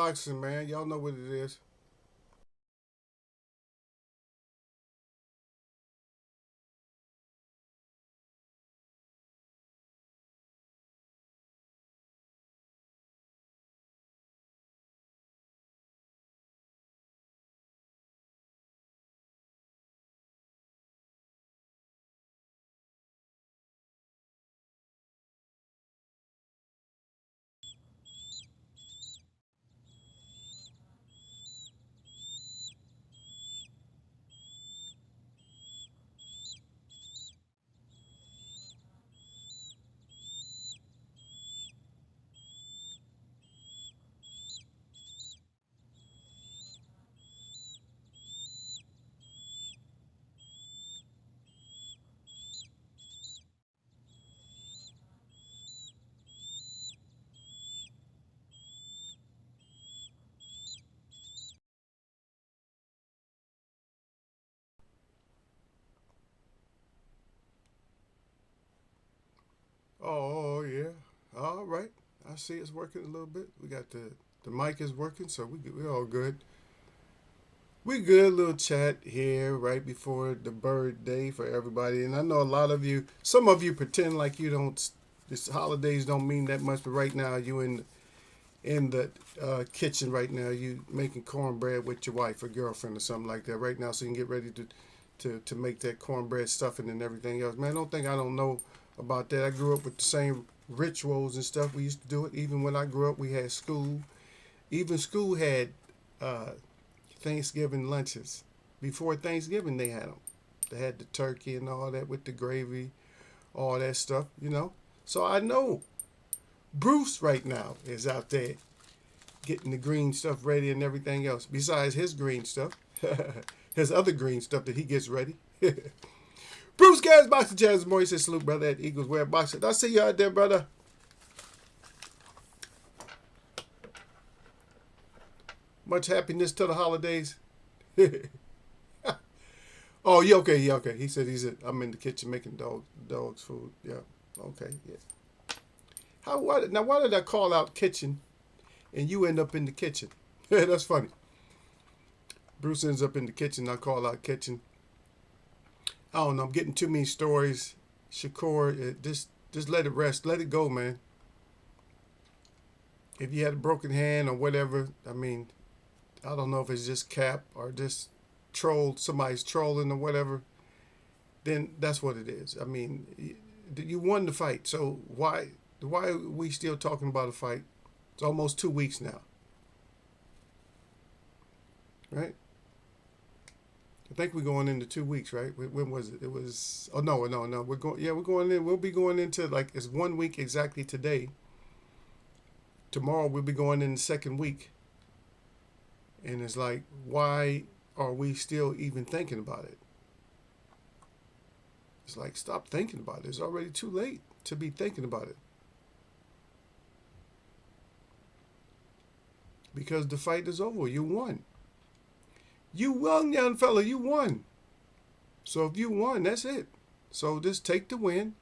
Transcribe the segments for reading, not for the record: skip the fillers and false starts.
boxing, man. Y'all know what it is. Oh yeah. All right. I see it's working a little bit. We got the mic is working, so we all good. We good. Little chat here right before the birthday for everybody, and I know a lot of you. Some of you pretend like you don't. This holidays don't mean that much, but right now you in the kitchen right now. You making cornbread with your wife or girlfriend or something like that right now, so you can get ready to make that cornbread stuffing and everything else. Man, don't think I don't know about that. I grew up with the same rituals and stuff. We used to do it. Even when I grew up, we had school. Even school had uh, Thanksgiving lunches. Before Thanksgiving, they had them. They had the turkey and all that with the gravy, all that stuff, you know. So I know Bruce right now is out there getting the green stuff ready and everything else. Besides his green stuff, his other green stuff that he gets ready. Bruce Gas Boxing Jazz Moore says salute brother at Eagles Wear Boxing. I see you out there, brother. Much happiness to the holidays. Oh, yeah, okay, yeah, okay. He said I'm in the kitchen making dogs food. Yeah, okay, yeah. Why did I call out kitchen and you end up in the kitchen? That's funny. Bruce ends up in the kitchen. I call out kitchen. I don't know. I'm getting too many stories. Shakur, just let it rest. Let it go, man. If you had a broken hand or whatever, I mean, I don't know if it's just cap or just somebody's trolling or whatever. Then that's what it is. I mean, you won the fight, so why are we still talking about a fight? It's almost 2 weeks now, right? I think we're going into 2 weeks, right? When was it? It was. Oh no, no, no. We're going. Yeah, we're going in. We'll be going into like it's 1 week exactly today. Tomorrow we'll be going in the second week, and it's like, why are we still even thinking about it? It's like, stop thinking about it. It's already too late to be thinking about it because the fight is over. You won. You won, young fella. You won. So if you won, that's it. So just take the win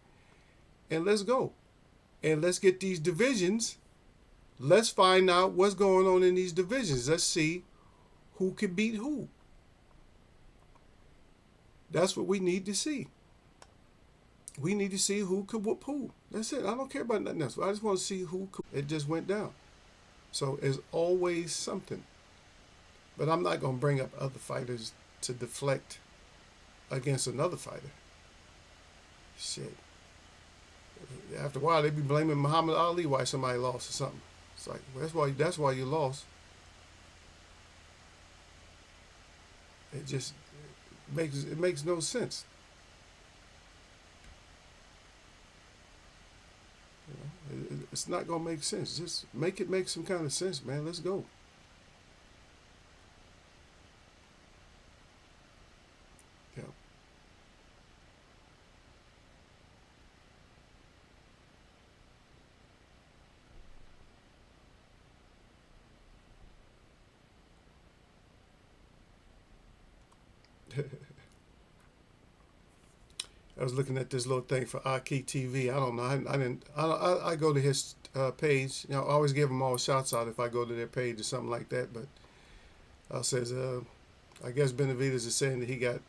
and let's go. And let's get these divisions. Let's find out what's going on in these divisions. Let's see who can beat who. That's what we need to see. We need to see who could whoop who. That's it. I don't care about nothing else. I just want to see who could. It just went down. So it's always something. But I'm not going to bring up other fighters to deflect against another fighter. Shit. After a while, they be blaming Muhammad Ali why somebody lost or something. It's like, well, that's why you lost. It makes no sense. It's not gonna make sense. Just make it make some kind of sense, man. Let's go. Yeah. I was looking at this little thing for Aki TV. I don't know. I didn't. I go to his page. You know, I always give them all shouts out if I go to their page or something like that. But says, I guess Benavidez is saying that he got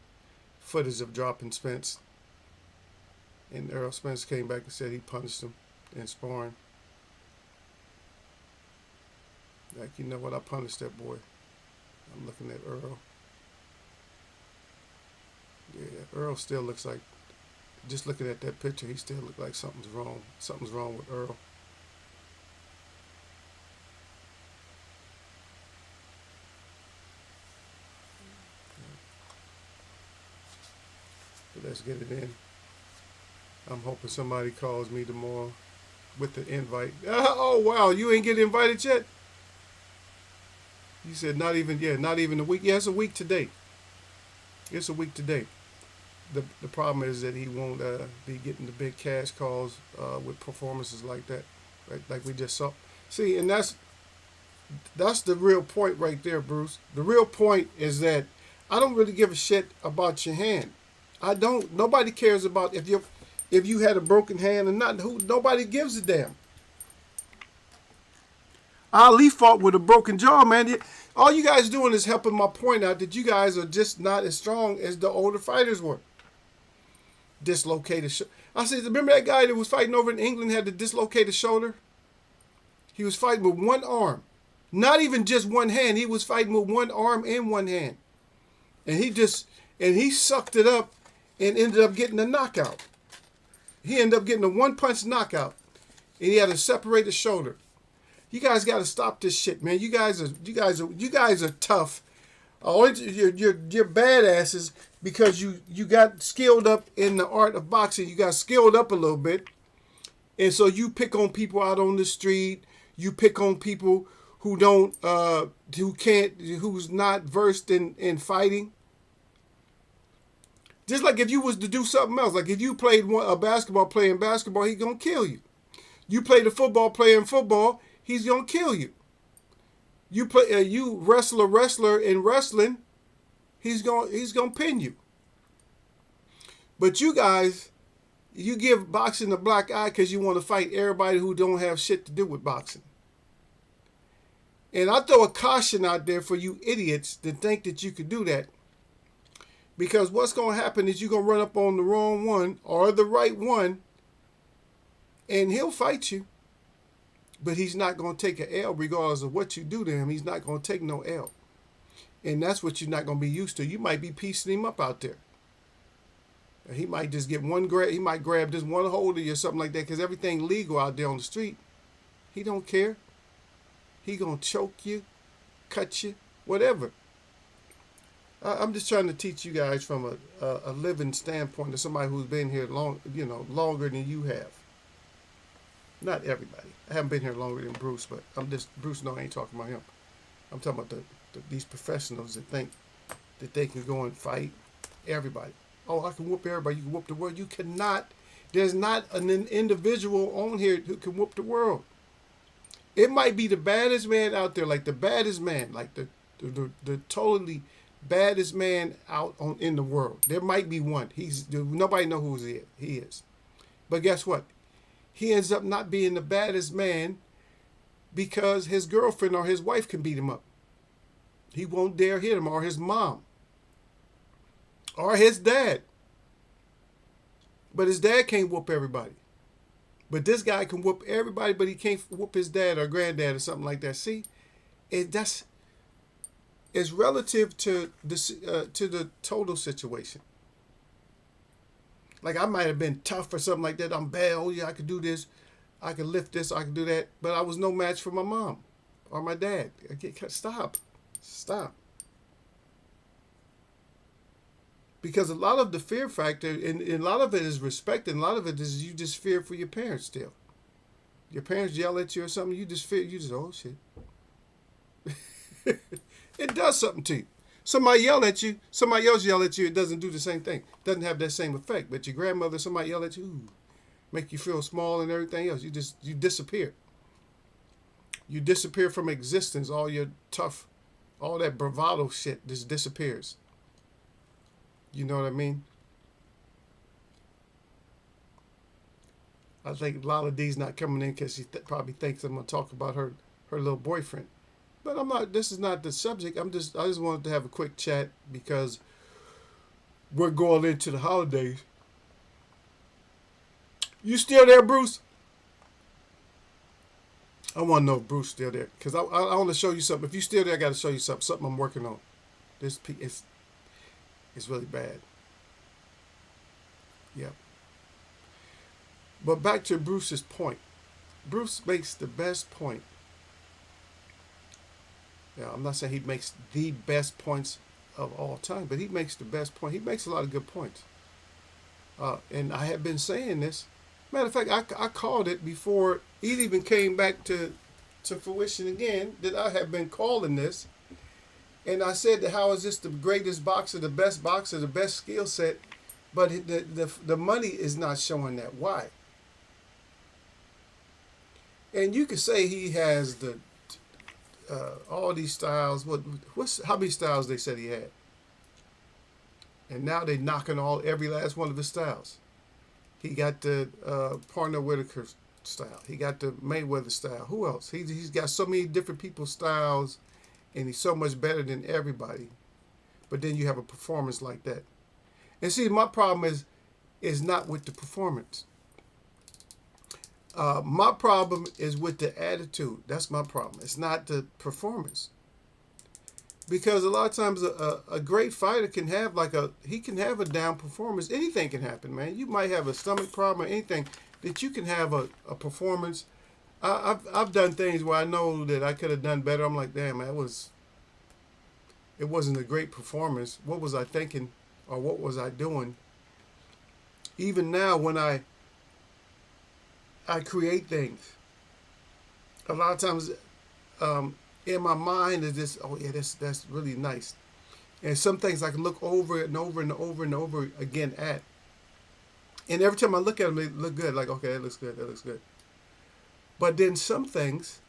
footage of dropping Spence, and Earl Spence came back and said he punished him in sparring. Like, you know what? I punished that boy. I'm looking at Earl. Yeah, Earl still looks like, just looking at that picture, he still looks like something's wrong. Something's wrong with Earl. But let's get it in. I'm hoping somebody calls me tomorrow with the invite. Oh, wow, you ain't get invited yet? You said not even a week. Yeah, it's a week today. It's a week today. The problem is that he won't be getting the big cash calls with performances like that, right? Like we just saw. See, and that's the real point right there, Bruce. The real point is that I don't really give a shit about your hand. I don't. Nobody cares about if you had a broken hand or not. Nobody gives a damn. Ali fought with a broken jaw, man. All you guys doing is helping my point out that you guys are just not as strong as the older fighters were. Dislocated shoulder. I said, remember that guy that was fighting over in England had the dislocated shoulder? He was fighting with one arm. Not even just one hand. He was fighting with one arm and one hand. And he sucked it up and ended up getting a knockout. He ended up getting a one-punch knockout. And he had a separated shoulder. You guys got to stop this shit, man. You guys are tough. You're badasses because you got skilled up in the art of boxing. You got skilled up a little bit, and so you pick on people out on the street. You pick on people who who's not versed in fighting. Just like if you was to do something else, like if you played a basketball player in basketball, he's gonna kill you. You played a football player in football, he's gonna kill you. You wrestle a wrestler in wrestling, he's gonna pin you. But you guys, you give boxing a black eye because you want to fight everybody who don't have shit to do with boxing. And I throw a caution out there for you idiots that think that you could do that. Because what's going to happen is you're going to run up on the wrong one or the right one, and he'll fight you. But he's not going to take an L regardless of what you do to him. He's not going to take no L. And that's what you're not going to be used to. You might be piecing him up out there. He might just get one grab. He might grab this one hold of you or something like that because everything legal out there on the street. He don't care. He going to choke you, cut you, whatever. I'm just trying to teach you guys from a living standpoint of somebody who's been here longer than you have. Not everybody. I haven't been here longer than Bruce, but Bruce. No, I ain't talking about him. I'm talking about these professionals that think that they can go and fight everybody. Oh, I can whoop everybody. You can whoop the world. You cannot. There's not an individual on here who can whoop the world. It might be the baddest man out there, like the baddest man, like the totally baddest man out in the world. There might be one. Nobody know who he is. But guess what? He ends up not being the baddest man because his girlfriend or his wife can beat him up. He won't dare hit him, or his mom, or his dad. But his dad can't whoop everybody. But this guy can whoop everybody, but he can't whoop his dad or granddad or something like that. See, it's relative to the total situation. Like I might have been tough or something like that. I'm bad. Oh yeah, I could do this. I could lift this. I could do that. But I was no match for my mom or my dad. Stop. Because a lot of the fear factor, and a lot of it is respect, and a lot of it is you just fear for your parents still. Your parents yell at you or something, you just fear. You just, oh shit. It does something to you. Somebody else yell at you, it doesn't do the same thing. It doesn't have that same effect. But your grandmother, somebody yell at you, ooh, make you feel small and everything else. You disappear. You disappear from existence. All your tough, all that bravado shit just disappears. You know what I mean? I think Lala D's not coming in because she probably thinks I'm gonna talk about her little boyfriend. But I'm not. This is not the subject. I just wanted to have a quick chat because we're going into the holidays. You still there, Bruce? I want to know if Bruce still there because I want to show you something. If you still there, I got to show you something. Something I'm working on. This it's really bad. Yep. But back to Bruce's point. Bruce makes the best point. Now, I'm not saying he makes the best points of all time, but he makes the best point. He makes a lot of good points. And I have been saying this. Matter of fact, I called it before it even came back to fruition again, that I have been calling this. And I said that how is this the greatest boxer, the best skill set, but the money is not showing that. Why? And you could say he has the all these styles. What's how many styles they said he had? And now they're knocking every last one of his styles. He got the Parnell Whitaker style. He got the Mayweather style. Who else? He's got so many different people's styles, and he's so much better than everybody. But then you have a performance like that. And see, my problem is not with the performance. My problem is with the attitude. That's my problem. It's not the performance. Because a lot of times a great fighter can have he can have a down performance. Anything can happen, man. You might have a stomach problem or anything that you can have a performance. I've done things where I know that I could have done better. I'm like, damn, it wasn't a great performance. What was I thinking, or what was I doing? Even now, when I create things, a lot of times. In my mind is this, oh yeah, that's really nice. And some things I can look over and over and over and over again at. And every time I look at them, they look good. Like, okay, that looks good, that looks good. But then some things,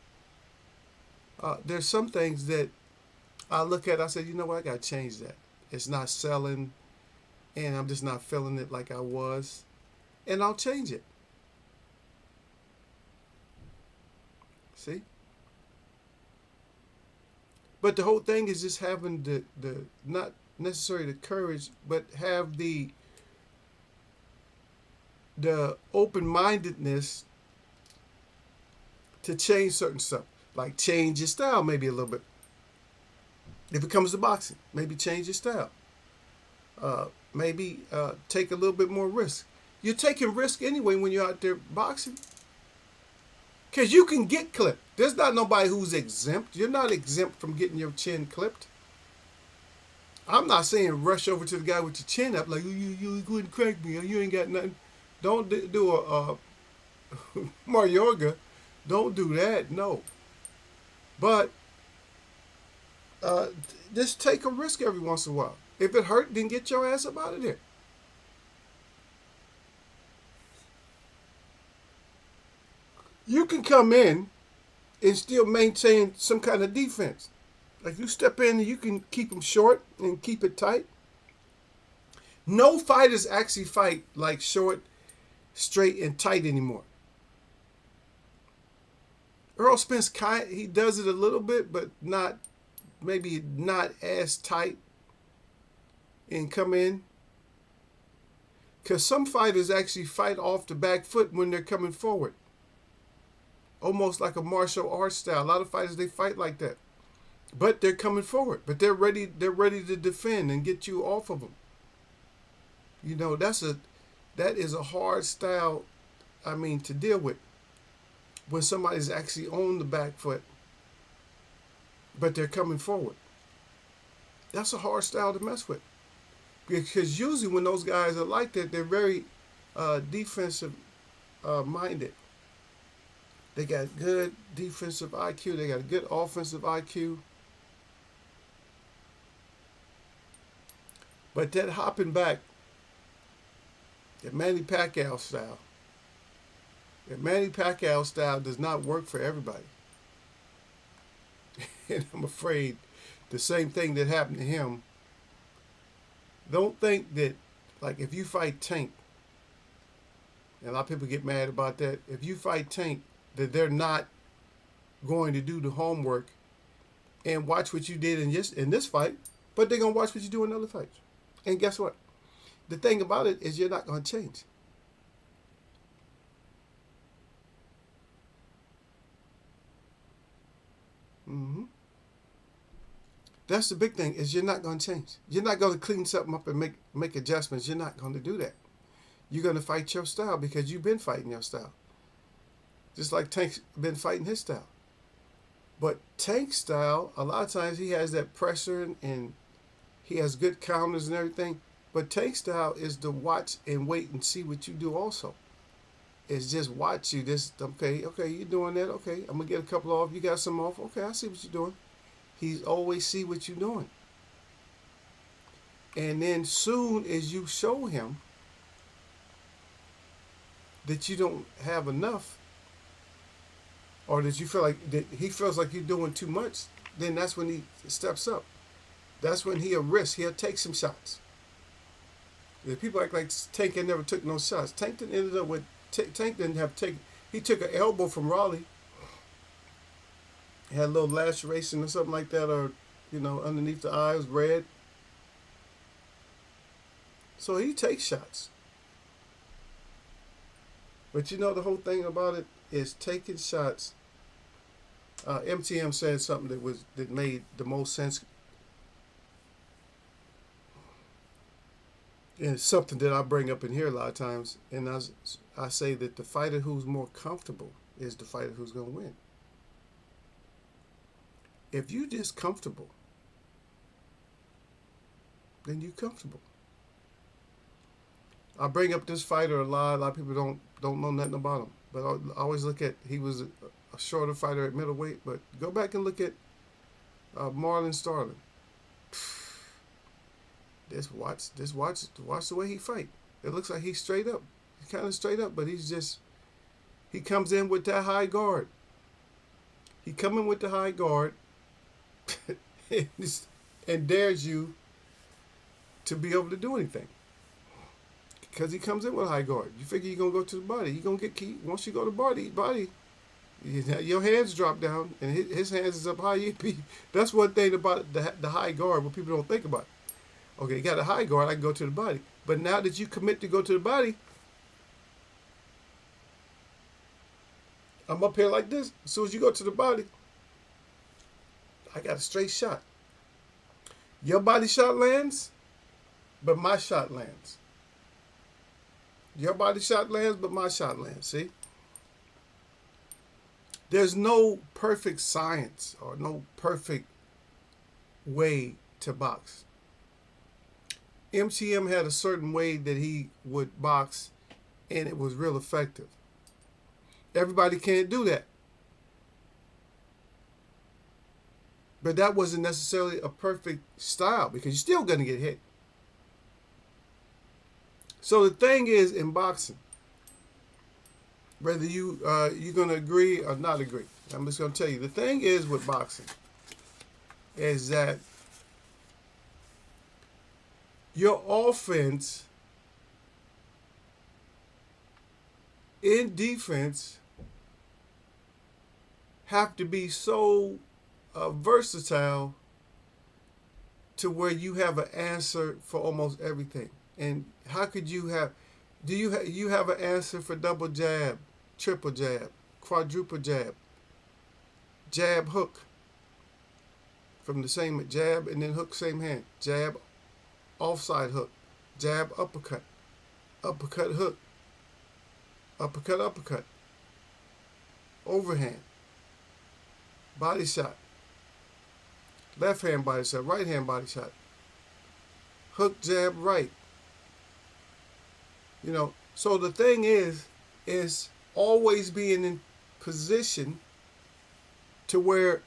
there's some things that I look at, I say, you know what, I got to change that. It's not selling, and I'm just not feeling it like I was. And I'll change it. See? But the whole thing is just having the not necessarily the courage, but have the open-mindedness to change certain stuff. Like change your style maybe a little bit. If it comes to boxing, maybe change your style. Maybe take a little bit more risk. You're taking risk anyway when you're out there boxing. Because you can get clipped. There's not nobody who's exempt. You're not exempt from getting your chin clipped. I'm not saying rush over to the guy with your chin up like, you couldn't crack me. You ain't got nothing. Don't do a Marioga. Don't do that. No. But just take a risk every once in a while. If it hurt, then get your ass up out of there. You can come in and still maintain some kind of defense. Like you step in and you can keep them short and keep it tight. No fighters actually fight like short, straight, and tight anymore. Earl Spence, he does it a little bit, but maybe not as tight and come in. Because some fighters actually fight off the back foot when they're coming forward. Almost like a martial arts style. A lot of fighters, they fight like that. But they're coming forward. But they're ready to defend and get you off of them. You know, that is a hard style, to deal with. When somebody's actually on the back foot, but they're coming forward. That's a hard style to mess with. Because usually when those guys are like that, they're very defensive minded. They got good defensive IQ. They got a good offensive IQ. But that hopping back, that Manny Pacquiao style does not work for everybody. And I'm afraid the same thing that happened to him. Don't think that, like if you fight Tank, And a lot of people get mad about that. If you fight Tank, that they're not going to do the homework and watch what you did in this fight, but they're gonna watch what you do in other fights. And guess what? The thing about it is you're not gonna change. Mm-hmm. That's the big thing is you're not gonna change. You're not gonna clean something up and make adjustments. You're not gonna do that. You're gonna fight your style because you've been fighting your style. Just like Tank's been fighting his style. But Tank's style, a lot of times he has that pressure and he has good counters and everything. But Tank's style is to watch and wait and see what you do also. It's just watch you. This okay, you're doing that. Okay, I'm gonna get a couple off. You got some off. Okay, I see what you're doing. He's always see what you're doing. And then soon as you show him that you don't have enough, or that you feel like that he feels like you're doing too much, then that's when he steps up. That's when he'll risk. He'll take some shots. If people act like Tank had never took no shots. Tank didn't ended up with Tank didn't have taken. He took an elbow from Raleigh. Had a little laceration or something like that, or underneath the eye was red. So he takes shots. But the whole thing about it is taking shots. MTM said something that made the most sense. And it's something that I bring up in here a lot of times, and I say that the fighter who's more comfortable is the fighter who's going to win. If you just comfortable, then you comfortable. I bring up this fighter a lot. A lot of people don't know nothing about him, but I always look at he was a shorter fighter at middleweight. But go back and look at Marlon Starling. Just watch the way he fight. It looks like he's straight up. He's kind of straight up, but he comes in with that high guard. He come in with the high guard and dares you to be able to do anything. Because he comes in with a high guard. You figure you're going to go to the body. You're going to get key. Once you go to body, your hands drop down and his hands is up high. That's one thing about the high guard what people don't think about. Okay, you got a high guard, I can go to the body. But now that you commit to go to the body, I'm up here like this. As soon as you go to the body, I got a straight shot. Your body shot lands, but my shot lands. Your body shot lands, but my shot lands. See? There's no perfect science or no perfect way to box. MTM had a certain way that he would box, and it was real effective. Everybody can't do that. But that wasn't necessarily a perfect style because you're still going to get hit. So the thing is in boxing, whether you're going to agree or not agree, I'm just going to tell you, the thing is with boxing is that your offense in defense have to be so versatile to where you have an answer for almost everything. And how could you have? You have an answer for double jab, triple jab, quadruple jab, jab hook from the same jab and then hook same hand, jab offside hook, jab uppercut, uppercut hook, uppercut, overhand, body shot, left hand body shot, right hand body shot, hook, jab, right. So the thing is always being in position to where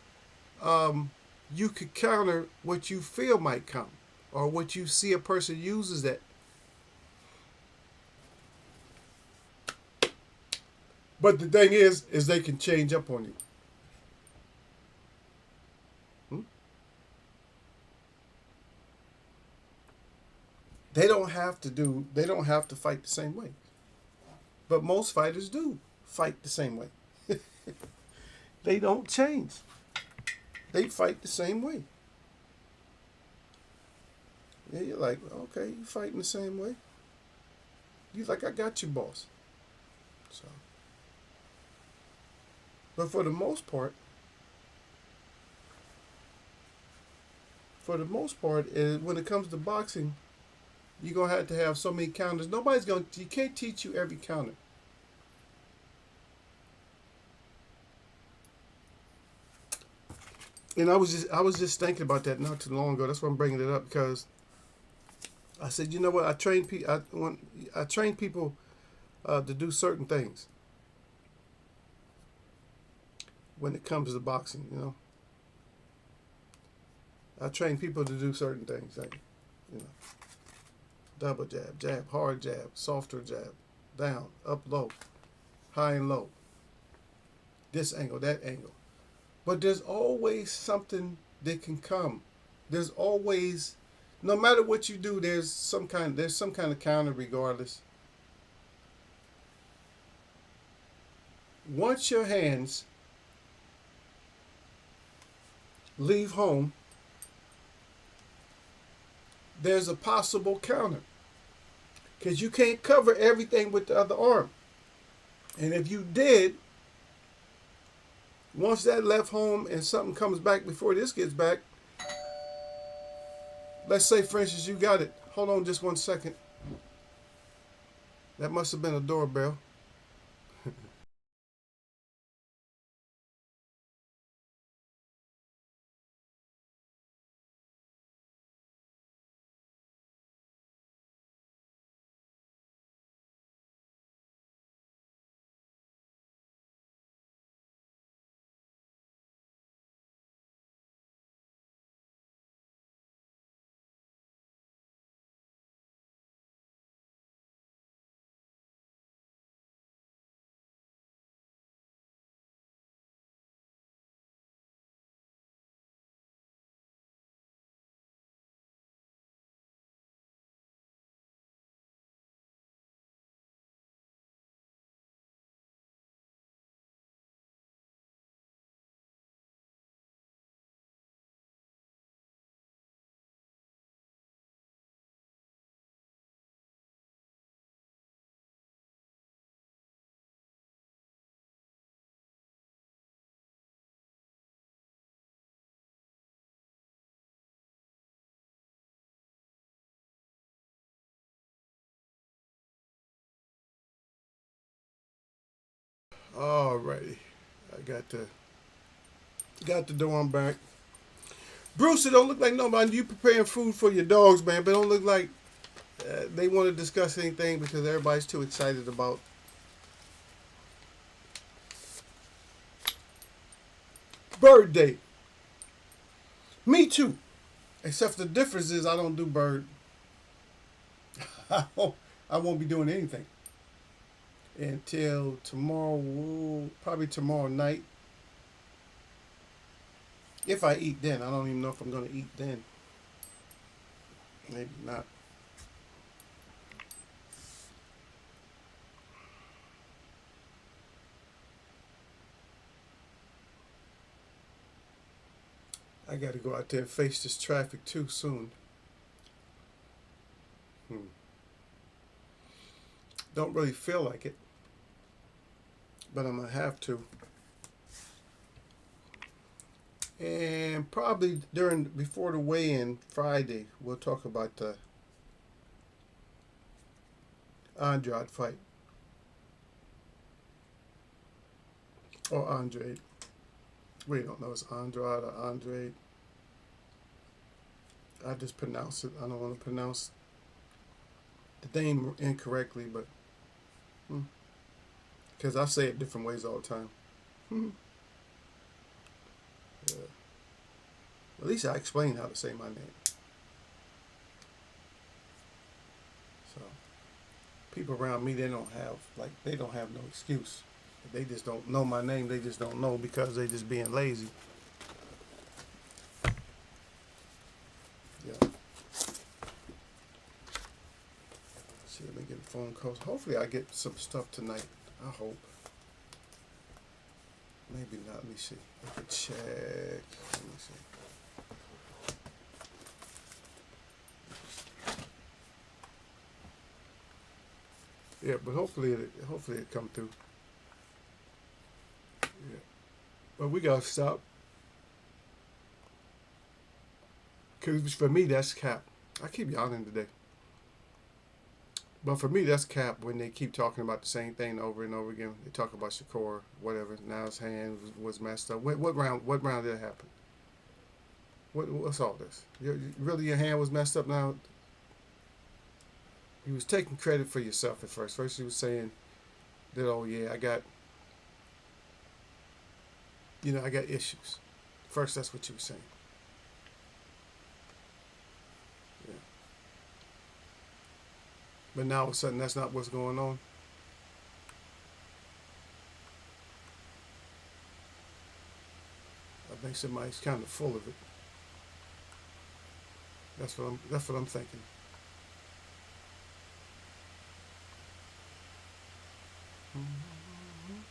you could counter what you feel might come or what you see a person uses that. But the thing is they can change up on you. They don't have to fight the same way. But most fighters do fight the same way. They don't change. They fight the same way. Yeah, you're like, okay, you fighting the same way. You like, I got you, boss. So, but for the most part, when it comes to boxing, you're gonna have to have so many counters. You can't teach you every counter. And I was just thinking about that not too long ago. That's why I'm bringing it up, because I said, you know what? I train people to do certain things when it comes to boxing. You know, I train people to do certain things, like, you know, double jab, jab, hard jab, softer jab, down, up, low, high and low, this angle, that angle. But there's always something that can come. There's always, no matter what you do, there's some kind of counter regardless. Once your hands leave home, there's a possible counter, because you can't cover everything with the other arm. And if you did, once that left home and something comes back before this gets back, let's say, for instance, you got it. Hold on just 1 second. That must have been a doorbell. Alrighty, I got the door on back. Bruce, it don't look like nobody. You preparing food for your dogs, man, but it don't look like they want to discuss anything, because everybody's too excited about bird day. Me too, except the difference is I don't do bird. I won't be doing anything until tomorrow, probably tomorrow night. If I eat then, I don't even know if I'm gonna eat then. Maybe not. I got to go out there and face this traffic too soon. Hmm. Don't really feel like it, but I'm gonna have to. And probably before the weigh-in Friday, we'll talk about the Andrade fight, or Andrade. We don't know, it's Andrade or Andrade. I just pronounce it. I don't want to pronounce the name incorrectly, but because I say it different ways all the time. Yeah. At least I explain how to say my name. So people around me, they don't have no excuse. If they just don't know my name, they just don't know, because they just being lazy. Yeah. See, let me get phone calls. Hopefully, I get some stuff tonight. I hope. Maybe not. Let me see. I could check. Let me see. Yeah, but hopefully it come through. Yeah. But we gotta stop. Cause for me that's cap. I keep yawning today. But for me that's cap when they keep talking about the same thing over and over again. They talk about Shakur, whatever. Now his hand was messed up. What round? What round did it happen? What's all this? Really, your hand was messed up now? He was taking credit for yourself at first. First, he was saying that, oh yeah, I got issues. First, that's what you were saying. Yeah. But now all of a sudden, that's not what's going on. I think somebody's kind of full of it. That's what I'm thinking. Mm-hmm.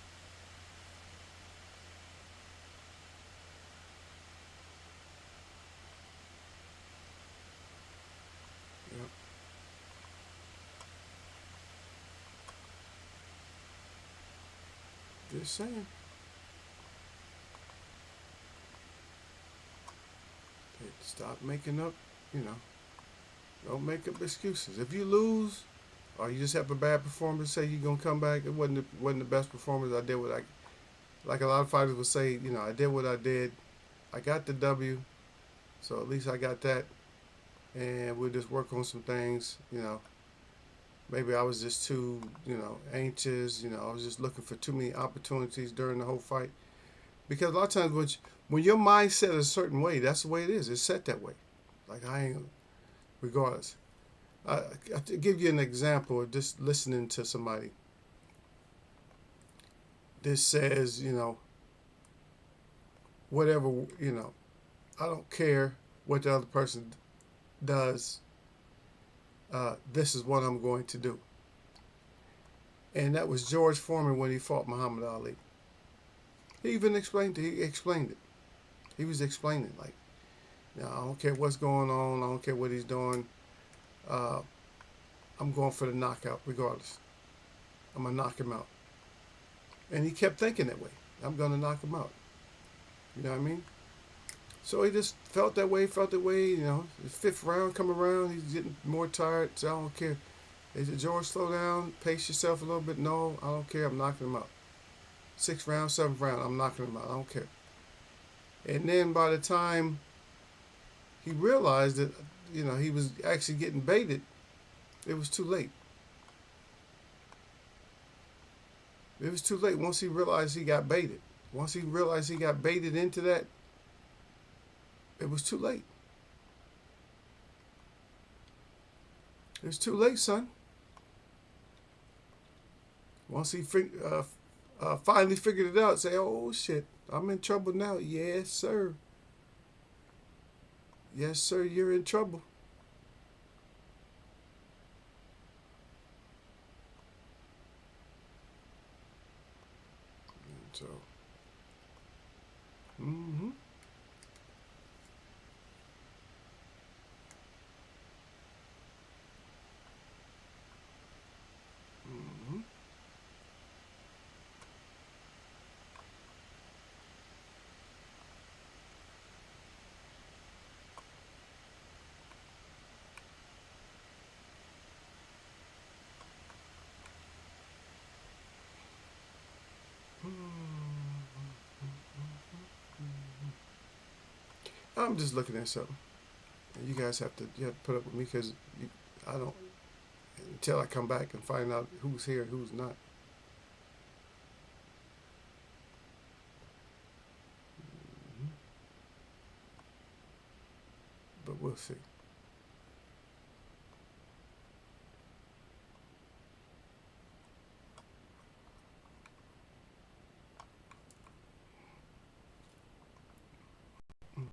Yeah. Just saying. Hey, stop making up. You know, don't make up excuses. If you lose, or you just have a bad performance, say you're gonna come back. It wasn't the best performance. I did what I like. A lot of fighters would say, I did what I did. I got the W, so at least I got that, and we'll just work on some things. Maybe I was just too, anxious. I was just looking for too many opportunities during the whole fight. Because a lot of times when your mindset is a certain way, that's the way it is. It's set that way. Like I ain't, regardless. To give you an example of just listening to somebody. This says, whatever, I don't care what the other person does. This is what I'm going to do. And that was George Foreman when he fought Muhammad Ali. He explained it. He was explaining like, I don't care what's going on. I don't care what he's doing. Uh, I'm going for the knockout regardless. I'm going to knock him out. And he kept thinking that way. I'm going to knock him out. You know what I mean? So he just felt that way, The fifth round come around, he's getting more tired. So I don't care. They said, George, slow down, pace yourself a little bit. No, I don't care. I'm knocking him out. Sixth round, seventh round, I'm knocking him out. I don't care. And then by the time he realized that, he was actually getting baited, it was too late. It was too late once he realized he got baited. Once he realized he got baited into that, it was too late. It was too late, son. Once he finally figured it out, say, oh shit, I'm in trouble now. Yes, sir. Yes, sir, you're in trouble. So, mm-hmm. Mm-hmm. I'm just looking at something. And you have to put up with me because I don't until I come back and find out who's here and who's not. Mm-hmm. But we'll see. Mm-hmm.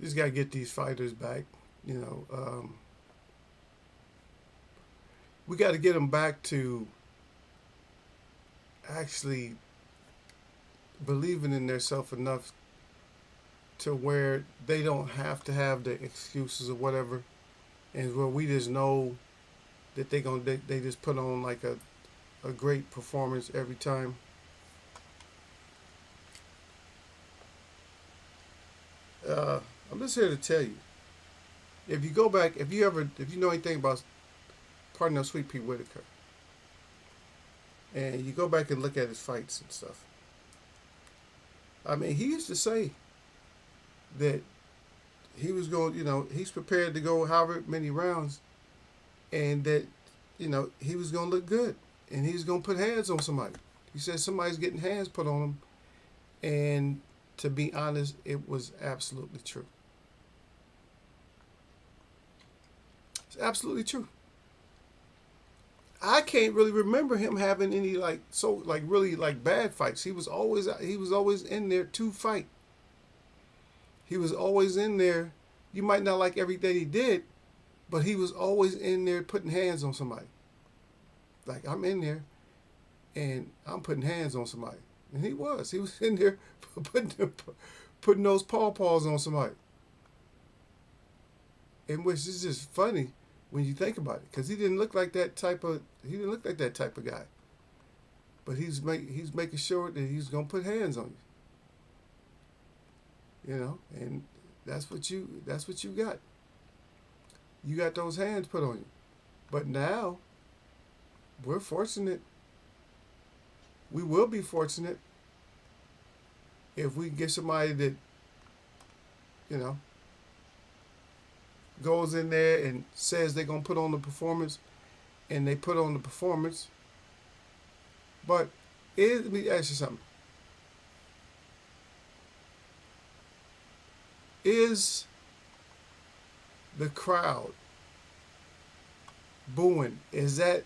Just gotta get these fighters back. You know, we got to get them back to actually believing in themselves enough to where they don't have to have the excuses or whatever, and where we just know that they just put on like a great performance every time. Uh, I'm just here to tell you, if you go back, if you know anything about Cardinal Sweet Pea Whitaker, and you go back and look at his fights and stuff, I mean, he used to say that he was going, he's prepared to go however many rounds, and that, he was going to look good, and he's going to put hands on somebody. He said somebody's getting hands put on him, and to be honest, it was absolutely true. It's absolutely true. I can't really remember him having any really like bad fights. He was always in there to fight. He was always in there. You might not like everything he did, but he was always in there putting hands on somebody. Like, I'm in there and I'm putting hands on somebody. And he was. He was in there putting those paws on somebody. And which is just funny when you think about it, because he didn't look like that type of guy. But he's making sure that he's gonna put hands on you. And that's what you got. You got those hands put on you. But now we're fortunate. We will be fortunate if we get somebody that, you know, goes in there and says they're going to put on the performance, and they put on the performance. But let me ask you something. Is the crowd booing, is that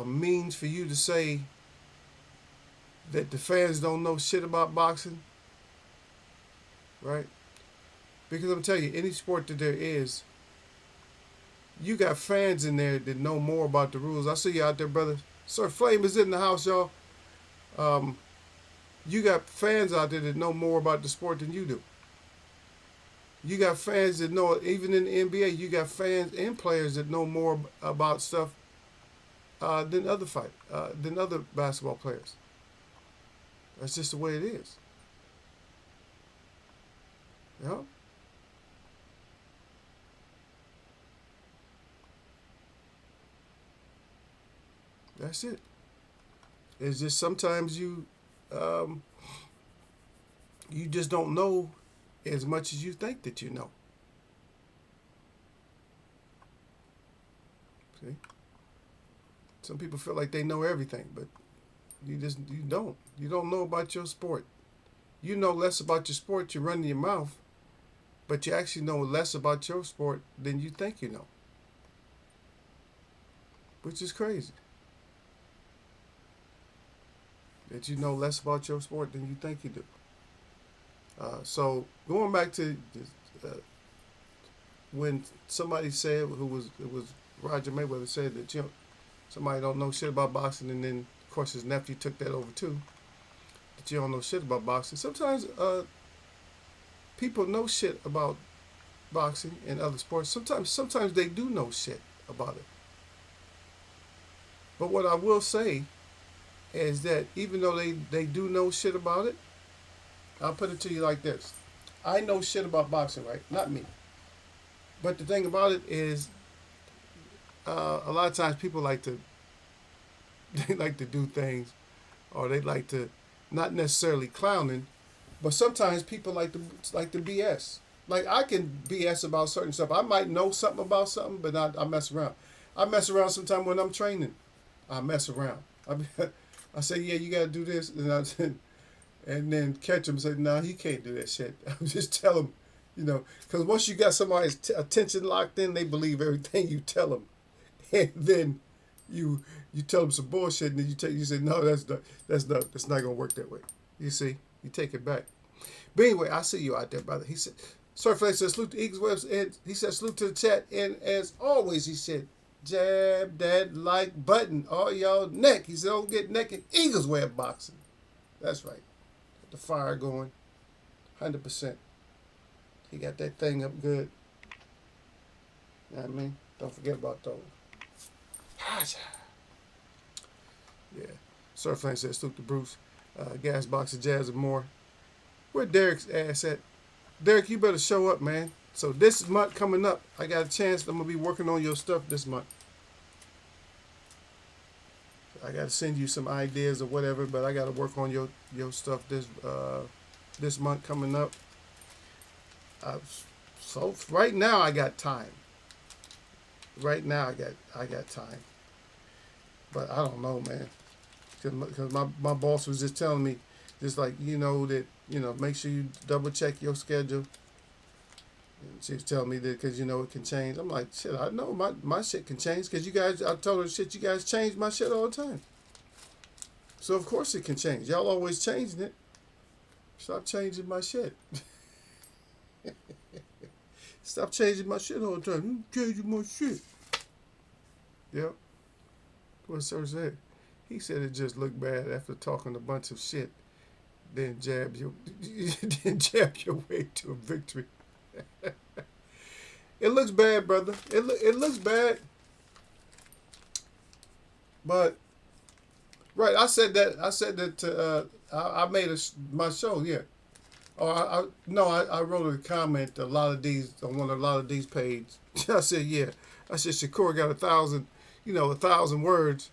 means for you to say that the fans don't know shit about boxing? Right? Because I'm telling you, any sport that there is, you got fans in there that know more about the rules. I see you out there, brother. Sir Flame is in the house, y'all. You got fans out there that know more about the sport than you do. You got fans that know, even in the NBA, you got fans and players that know more about stuff than other basketball players. That's just the way it is. You know? That's it. It's just sometimes you just don't know as much as you think that you know. See? Some people feel like they know everything, but you don't. You don't know about your sport. You know less about your sport, you're running your mouth, but you actually know less about your sport than you think you know. Which is crazy. That you know less about your sport than you think you do. So going back to when somebody said, it was Roger Mayweather said that somebody don't know shit about boxing, and then of course his nephew took that over too. That you don't know shit about boxing. Sometimes people know shit about boxing and other sports. Sometimes they do know shit about it. But what I will say is that even though they do know shit about it, I'll put it to you like this. I know shit about boxing, right? Not me. But the thing about it is, a lot of times people like to they like to do things, or they like to, not necessarily clowning, but sometimes people like to BS. Like, I can BS about certain stuff. I might know something about something, but I mess around. I mess around sometimes when I'm training. I mess around. I say, yeah, you gotta do this, and then catch him and say, no, he can't do that shit. I'm just tell him, because once you got somebody's attention locked in, they believe everything you tell them, and then you tell them some bullshit, and then you say, no, that's not gonna work that way. You see, you take it back. But anyway, I see you out there, brother. He said, Surflake said, salute to Eagles Webs. And he said, salute to the chat. And as always, he said, jab that like button. All y'all neck. He said, don't get naked. Eagles Web boxing. That's right. Got the fire going. 100%. He got that thing up good. You know what I mean? Don't forget about those. Yeah. Surflane said, salute to Bruce. Gas Box of Jazz and more. Where Derek's ass at? Derek, you better show up, man. So this month coming up, I got a chance. I'm going to be working on your stuff this month. I got to send you some ideas or whatever, but I got to work on your stuff this month coming up. So right now I got time. Right now I got time. But I don't know, man. Because my boss was just telling me, just like, that, make sure you double check your schedule. And she was telling me that because, it can change. I'm like, shit, I know my shit can change because I told her, shit, you guys change my shit all the time. So, of course it can change. Y'all always changing it. Stop changing my shit. Stop changing my shit all the time. You changing my shit. Yep. What sir said? He said it just looked bad after talking a bunch of shit. Then jab your way to a victory. It looks bad, brother. It looks bad. But right, I said that I made my show, yeah. Or I wrote a comment on a lot of these pages. I said, yeah. I said Shakur got 1,000 words.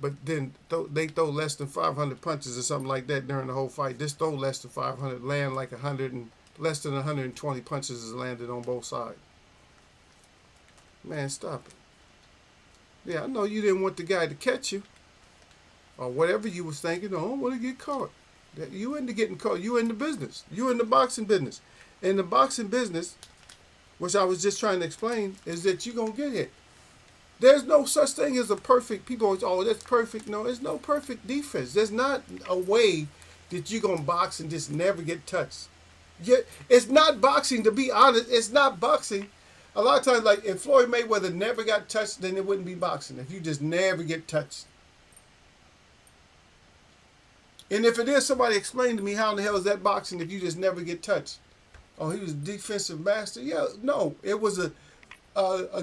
But then they throw less than 500 punches or something like that during the whole fight. This throw less than 500, land like 100 and less than 120 punches is landed on both sides. Man, stop it. Yeah, I know you didn't want the guy to catch you or whatever you was thinking. Oh, I don't want to get caught. You into getting caught. You in the business. You in the boxing business. In the boxing business, which I was just trying to explain, is that you're going to get hit. There's no such thing as a perfect, people always, oh, that's perfect. No, there's no perfect defense. There's not a way that you're going to box and just never get touched. It's not boxing, to be honest. It's not boxing. A lot of times, like if Floyd Mayweather never got touched, then it wouldn't be boxing. If you just never get touched. And if it is, somebody explain to me how in the hell is that boxing if you just never get touched? Oh, he was a defensive master? Yeah, no. It was a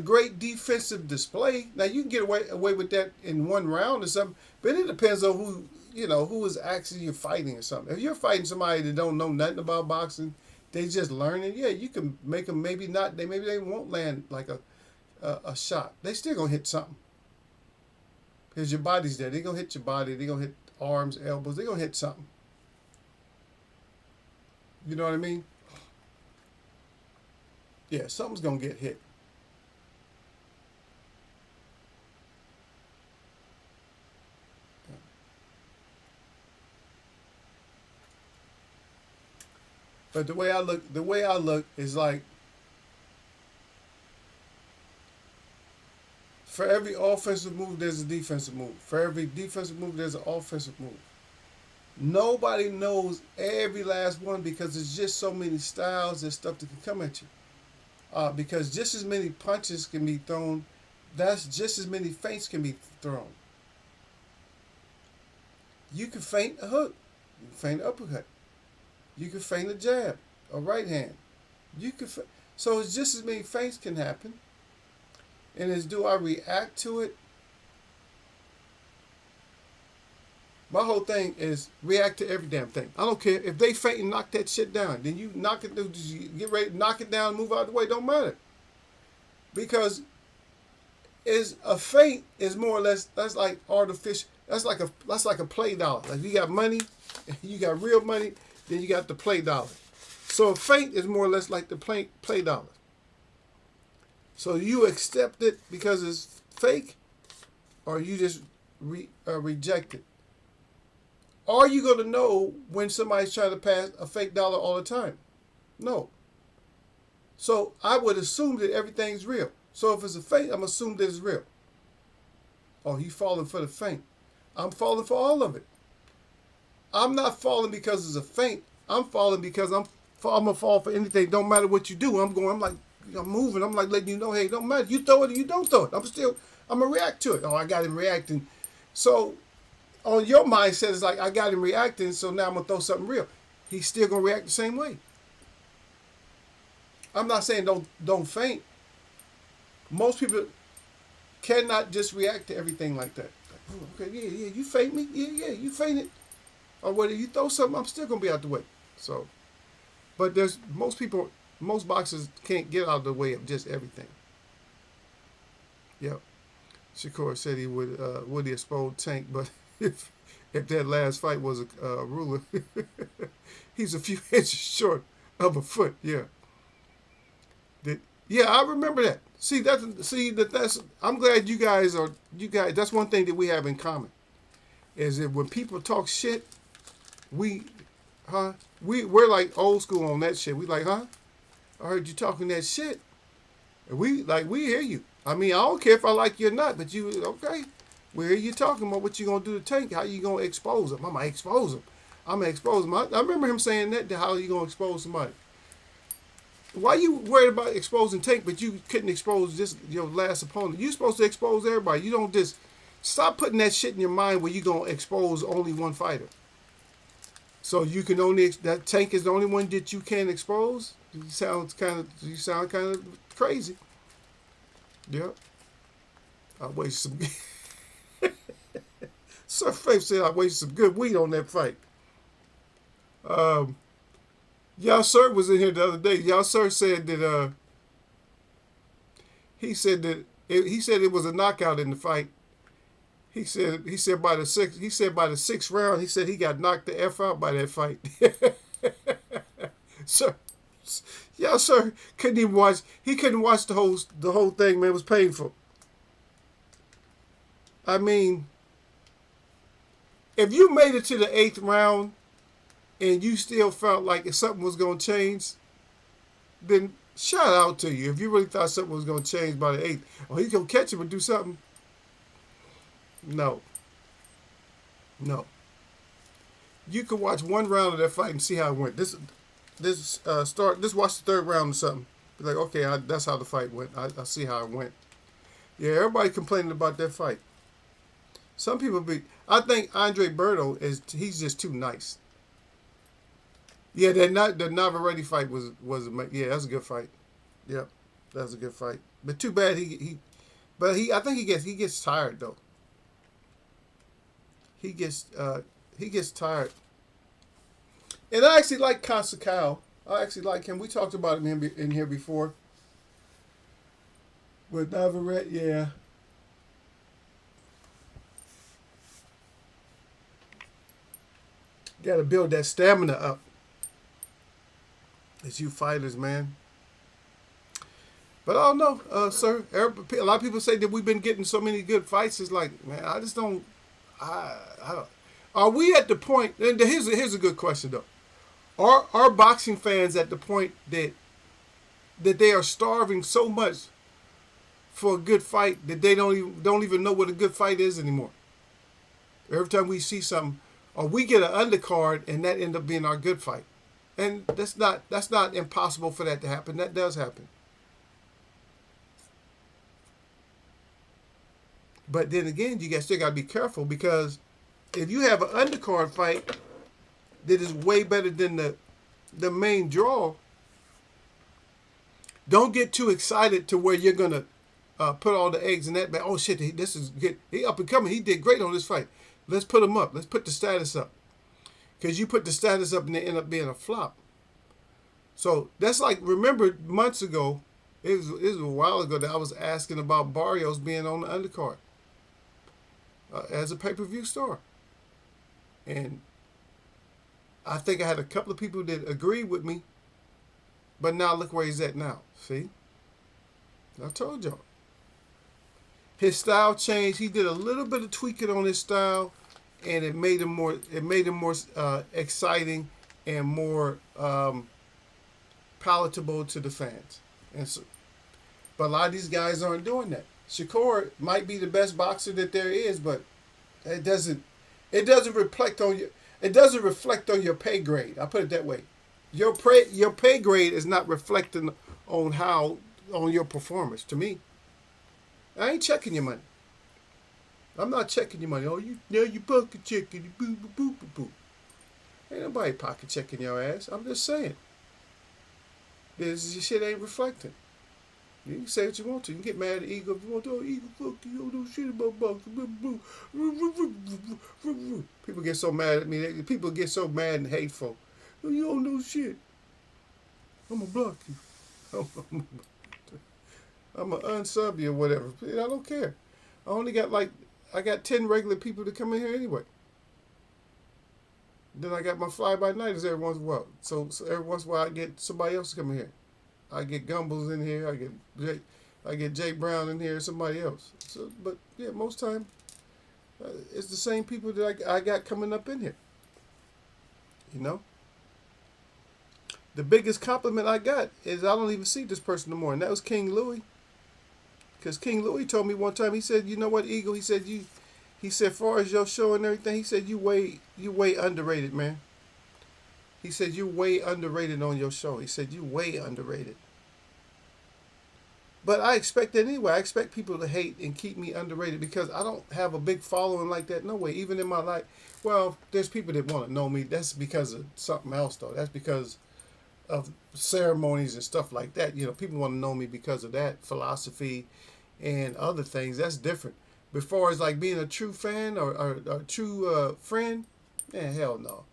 great defensive display. Now you can get away with that in one round or something, but it depends on who is actually you're fighting or something. If you're fighting somebody that don't know nothing about boxing, they just learning. Yeah, you can make them maybe they won't land like a shot. They still gonna hit something because your body's there. They gonna hit your body. They gonna hit arms, elbows. They gonna hit something. You know what I mean? Yeah, something's gonna get hit. But the way I look is like for every offensive move, there's a defensive move. For every defensive move, there's an offensive move. Nobody knows every last one because there's just so many styles and stuff that can come at you. Because just as many punches can be thrown, that's just as many feints can be thrown. You can feint a hook. You can feint an uppercut. You can feint a jab, a right hand. So it's just as many feints can happen. And as do I react to it? My whole thing is react to every damn thing. I don't care if they feint and knock that shit down. Then you knock it. You get ready to knock it down, move out the way. Don't matter, because a feint is more or less that's like artificial. That's like a play dollar. Like you got money, you got real money. Then you got the play dollar. So a feint is more or less like the play dollar. So you accept it because it's fake, or you just reject it. Are you going to know when somebody's trying to pass a fake dollar all the time? No. So I would assume that everything's real. So if it's a feint, I'm assuming that it's real. Oh, he's falling for the feint. I'm falling for all of it. I'm not falling because it's a feint. I'm falling because I'm I'm gonna fall for anything. Don't matter what you do. I'm like, I'm moving. I'm like letting you know, hey, don't matter. You throw it or you don't throw it. I'm gonna react to it. Oh, I got him reacting. So on your mindset, it's like I got him reacting. So now I'm gonna throw something real. He's still gonna react the same way. I'm not saying don't faint. Most people cannot just react to everything like that. Like, oh, okay, yeah, you faint me, yeah, you fainted. Or whether you throw something, I'm still gonna be out the way. So, but there's most boxers can't get out of the way of just everything. Yep. Shakur said he would expose Tank, but if that last fight was a ruler, he's a few inches short of a foot. Yeah. Yeah, I remember that. That's. I'm glad you guys. That's one thing that we have in common, is that when people talk shit, we, we're like old school on that shit. We like, huh? I heard you talking that shit. And we hear you. I mean, I don't care if I like you or not, but you okay? We hear you talking about what you gonna do to Tank. How you gonna expose him? I'm gonna expose him. I'm gonna expose him. I remember him saying that. How you gonna expose somebody? Why you worried about exposing Tank, but you couldn't expose just your last opponent? You're supposed to expose everybody. You don't just stop putting that shit in your mind where you gonna expose only one fighter. So you can only that Tank is the only one that you can expose. You sound kind of crazy. Yep. I wasted some. Sir Faith said I wasted some good weed on that fight. Y'all sir was in here the other day. Y'all sir said that he said it was a knockout in the fight. He said by the sixth round he said he got knocked the F out by that fight. Sir, y'all sir couldn't even watch. He couldn't watch the whole thing. Man, it was painful. I mean, if you made it to the 8th round and you still felt like if something was going to change, then shout out to you. If you really thought something was going to change by the 8th, or he's going to catch him and do something. No. You could watch one round of that fight and see how it went. Watch the 3rd round or something. Be like, okay, that's how the fight went. I see how it went. Yeah, everybody complaining about that fight. Some people I think Andre Berto he's just too nice. Yeah, the Navarrete fight was that's a good fight. Yep, that's a good fight. But too bad I think he gets tired though. He gets tired. And I actually like Kasakau. I actually like him. We talked about him in here before. With Navarrete, yeah. Got to build that stamina up. It's you fighters, man. But I don't know, sir. A lot of people say that we've been getting so many good fights. It's like, man, I just don't. I don't. Are we at the point? And here's a good question though. Are boxing fans at the point that they are starving so much for a good fight that they don't even know what a good fight is anymore? Every time we see something, or we get an undercard and that end up being our good fight. And that's not impossible for that to happen. That does happen. But then again, you still got to be careful, because if you have an undercard fight that is way better than the main draw, don't get too excited to where you're gonna put all the eggs in that bag. Oh shit, this is good. He up and coming. He did great on this fight. Let's put him up. Let's put the status up. Because you put the status up and they end up being a flop. So that's like, remember months ago, it was a while ago that I was asking about Barrios being on the undercard as a pay-per-view star. And I think I had a couple of people that agreed with me. But now look where he's at now. See? I told y'all. His style changed. He did a little bit of tweaking on his style, and it made him more exciting and more palatable to the fans. And so, but a lot of these guys aren't doing that. Shakur might be the best boxer that there is, but it doesn't reflect on your pay grade. I'll put it that way. your pay grade is not reflecting on how on your performance. To me, I ain't checking your money. I'm not checking your money. Oh, you pocket checking, you boo boo boo boo boo. Ain't nobody pocket checking your ass. I'm just saying, this shit ain't reflecting. You can say what you want to. You can get mad at Eagle if you want to. Oh, Eagle, fuck you, don't know shit about box. People get so mad at me. People get so mad and hateful. Oh, you don't know shit. I'm gonna block you. I'm gonna unsub you or whatever. I don't care. I only got I got 10 regular people to come in here anyway. Then I got my fly by nighters every once in a while. So every once in a while I get somebody else to come in here. I get Gumbles in here. I get Jay Brown in here. Somebody else. So, but yeah, most time it's the same people that I got coming up in here. You know. The biggest compliment I got is I don't even see this person no more, and that was King Louis. Because King Louis told me one time, he said, "You know what, Eagle?" He said, He said, "As far as your show and everything," he said, you way underrated, man." He said, "You way underrated on your show." He said, "You way underrated." But I expect that anyway. I expect people to hate and keep me underrated because I don't have a big following like that. No way. Even in my life, well, there's people that want to know me. That's because of something else, though. That's because of ceremonies and stuff like that. You know, people want to know me because of that philosophy and other things. That's different. Before it's like being a true fan or a true friend, man, hell no.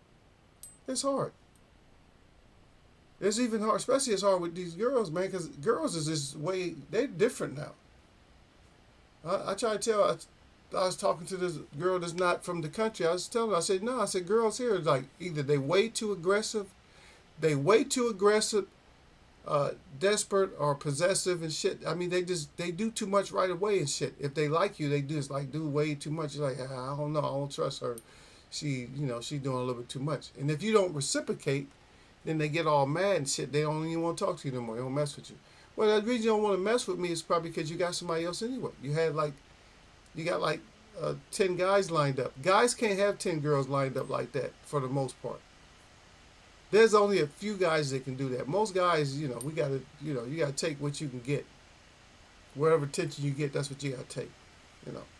It's hard. It's even hard, especially it's hard with these girls, man, because girls is this way, they're different now. I try to tell, I was talking to this girl that's not from the country. I was telling her, I said, no, I said, girls here, like, either they way too aggressive, desperate or possessive and shit. I mean, they do too much right away and shit. If they like you, they just like do way too much. You're like, I don't know, I don't trust her. She's doing a little bit too much. And if you don't reciprocate, then they get all mad and shit. They don't even want to talk to you no more. They don't mess with you. Well, the reason you don't want to mess with me is probably because you got somebody else anyway. You got 10 guys lined up. Guys can't have 10 girls lined up like that for the most part. There's only a few guys that can do that. Most guys, you gotta take what you can get. Whatever attention you get, that's what you gotta take.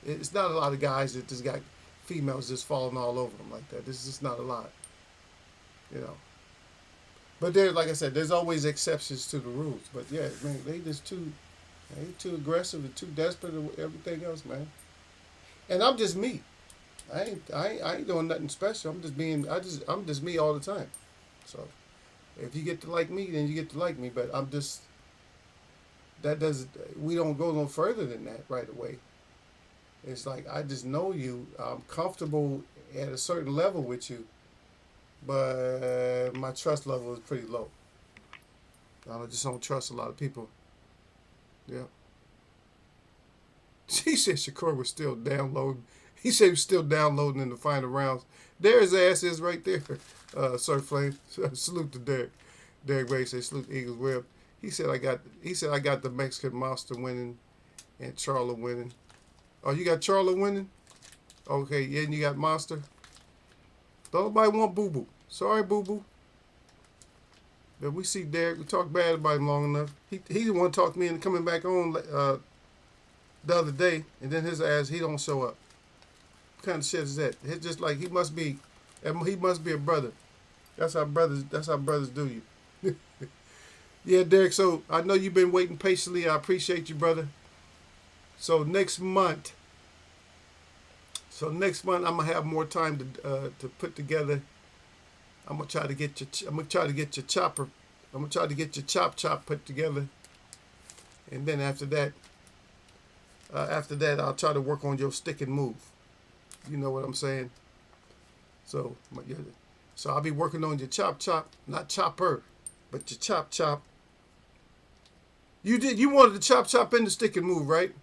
It's not a lot of guys that just got females just falling all over them like that. This is just not a lot. But like I said, there's always exceptions to the rules. But yeah, man, they too aggressive and too desperate and everything else, man. And I'm just me. I ain't doing nothing special. I'm just me all the time. So if you get to like me, then you get to like me. But we don't go no further than that right away. It's like I just know you. I'm comfortable at a certain level with you, but my trust level is pretty low. I just don't trust a lot of people. Yeah. She said Shakur was still downloading. He said he was still downloading in the final rounds. There his ass is right there. Sir Flame. Salute to Derek. Derek Ray said salute Eagles Web. He said I got the Mexican Monster winning and Charla winning. Oh, you got Charla winning? Okay, yeah, and you got Monster. Don't nobody want Boo Boo. Sorry, Boo Boo. But we see Derek. We talked bad about him long enough. He didn't want to talk to me and coming back on the other day, and then his ass, he don't show up. What kind of shit is that? It's just like he must be a brother. That's how brothers do you. Yeah, Derek, so I know you've been waiting patiently. I appreciate you, brother. So next month I'm gonna have more time to put together. I'm gonna try to get your chopper. I'm gonna try to get your chop put together, and then after that, I'll try to work on your stick and move. You know what I'm saying? So I'll be working on your chop, not chopper, but your chop. You wanted the chop in the stick and move, right?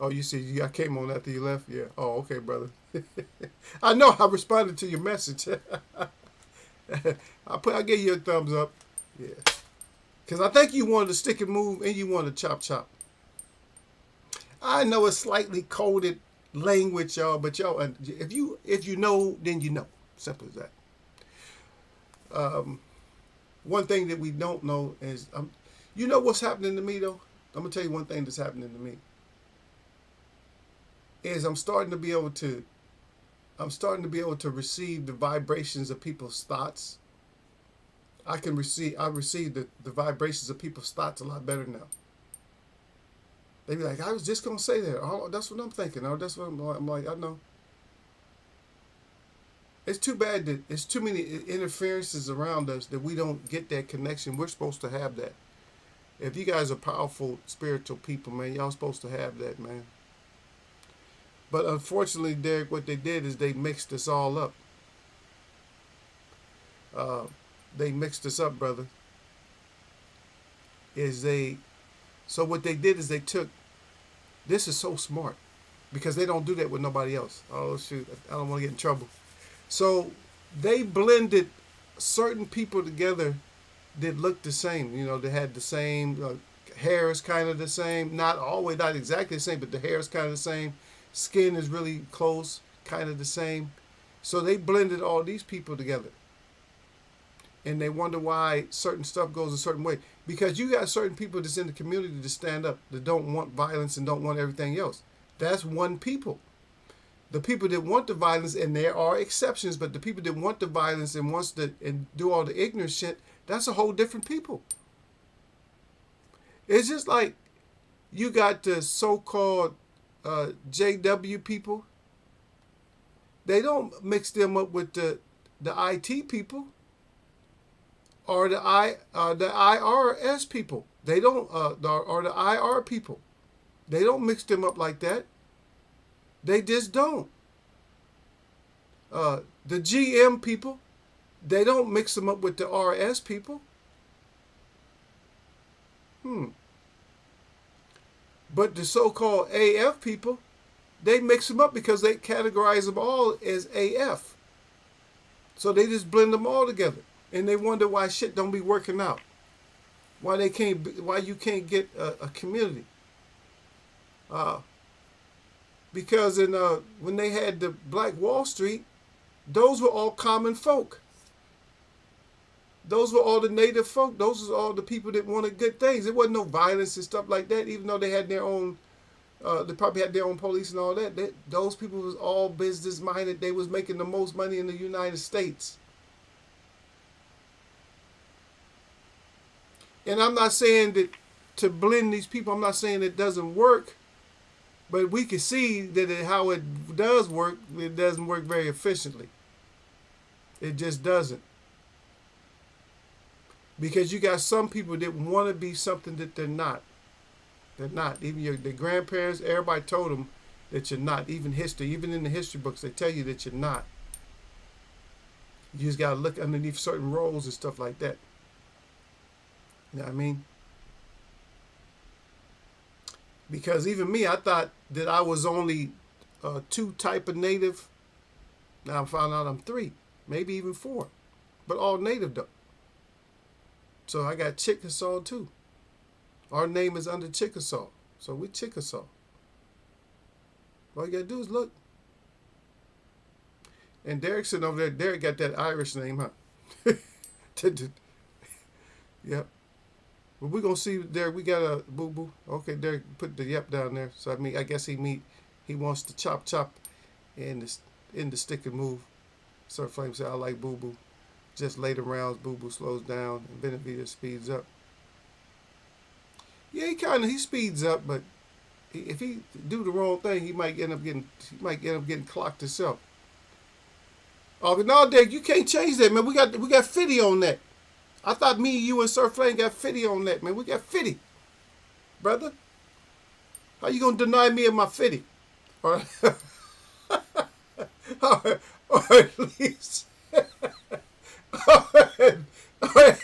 Oh, you see, I came on after you left? Yeah. Oh, okay, brother. I know I responded to your message. I gave you a thumbs up. Yeah. Because I think you wanted to stick and move and you wanted to chop. I know it's slightly coded language, y'all, but y'all, if you know, then you know. Simple as that. One thing that we don't know is, you know what's happening to me though? I'm gonna tell you one thing that's happening to me is I'm starting to be able to receive the vibrations of people's thoughts. I receive the vibrations of people's thoughts a lot better now. They be like, I was just gonna say that. Oh, that's what I'm thinking. Oh, that's what I'm like. I know. It's too bad that it's too many interferences around us that we don't get that connection. We're supposed to have that. If you guys are powerful spiritual people, man, y'all supposed to have that, man. But unfortunately, Derek, what they did is they mixed us all up. Uh, they mixed us up, brother. Is they So what they did is they took. This is so smart because they don't do that with nobody else. Oh shoot, I don't want to get in trouble. So they blended certain people together that looked the same. You know, they had the same hair is kind of the same, not always, not exactly the same, but the hair is kind of the same. Skin is really close, kind of the same. So they blended all these people together. And they wonder why certain stuff goes a certain way. Because you got certain people that's in the community to stand up, that don't want violence and don't want everything else. That's one people. The people that want the violence, and there are exceptions, but the people that want the violence and wants to and do all the ignorant shit, that's a whole different people. It's just like you got the so-called JW people. They don't mix them up with the IT people or the IRS people. They don't or the IR people. They don't mix them up like that. They just don't. The GM people, they don't mix them up with the RS people. But the so-called AF people, they mix them up because they categorize them all as AF. So they just blend them all together. And they wonder why shit don't be working out. Why you can't get a community. Because when they had the Black Wall Street, those were all common folk. Those were all the native folk. Those were all the people that wanted good things. There wasn't no violence and stuff like that, even though they had their own, they probably had their own police and all that. Those people was all business minded. They was making the most money in the United States. And I'm not saying that to blend these people, I'm not saying it doesn't work. But we can see that how it does work, it doesn't work very efficiently. It just doesn't. Because you got some people that want to be something that they're not. They're not. Even their grandparents, everybody told them that you're not. Even history, even in the history books, they tell you that you're not. You just got to look underneath certain roles and stuff like that. You know what I mean? Because even me, I thought that I was only 2 type of native. Now I found out I'm 3, maybe even 4, but all native though. So I got Chickasaw too. Our name is under Chickasaw, so we Chickasaw. All you gotta do is look. And Derek's sitting over there. Derek got that Irish name, huh? Yep. But we're gonna see there. We got a boo boo. Okay, Derek put the yep down there. So I guess he wants to chop in the stick and move. Sir Flame said, I like boo boo. Just later rounds, boo boo slows down and Benavides speeds up. Yeah, he speeds up, but if he do the wrong thing, he might end up getting clocked himself. Oh, but no, Derek, you can't change that, man. We got 50 on that. I thought me, you, and Sir Flame got 50 on that, man. We got 50. Brother. How you going to deny me of my 50? Or at least... or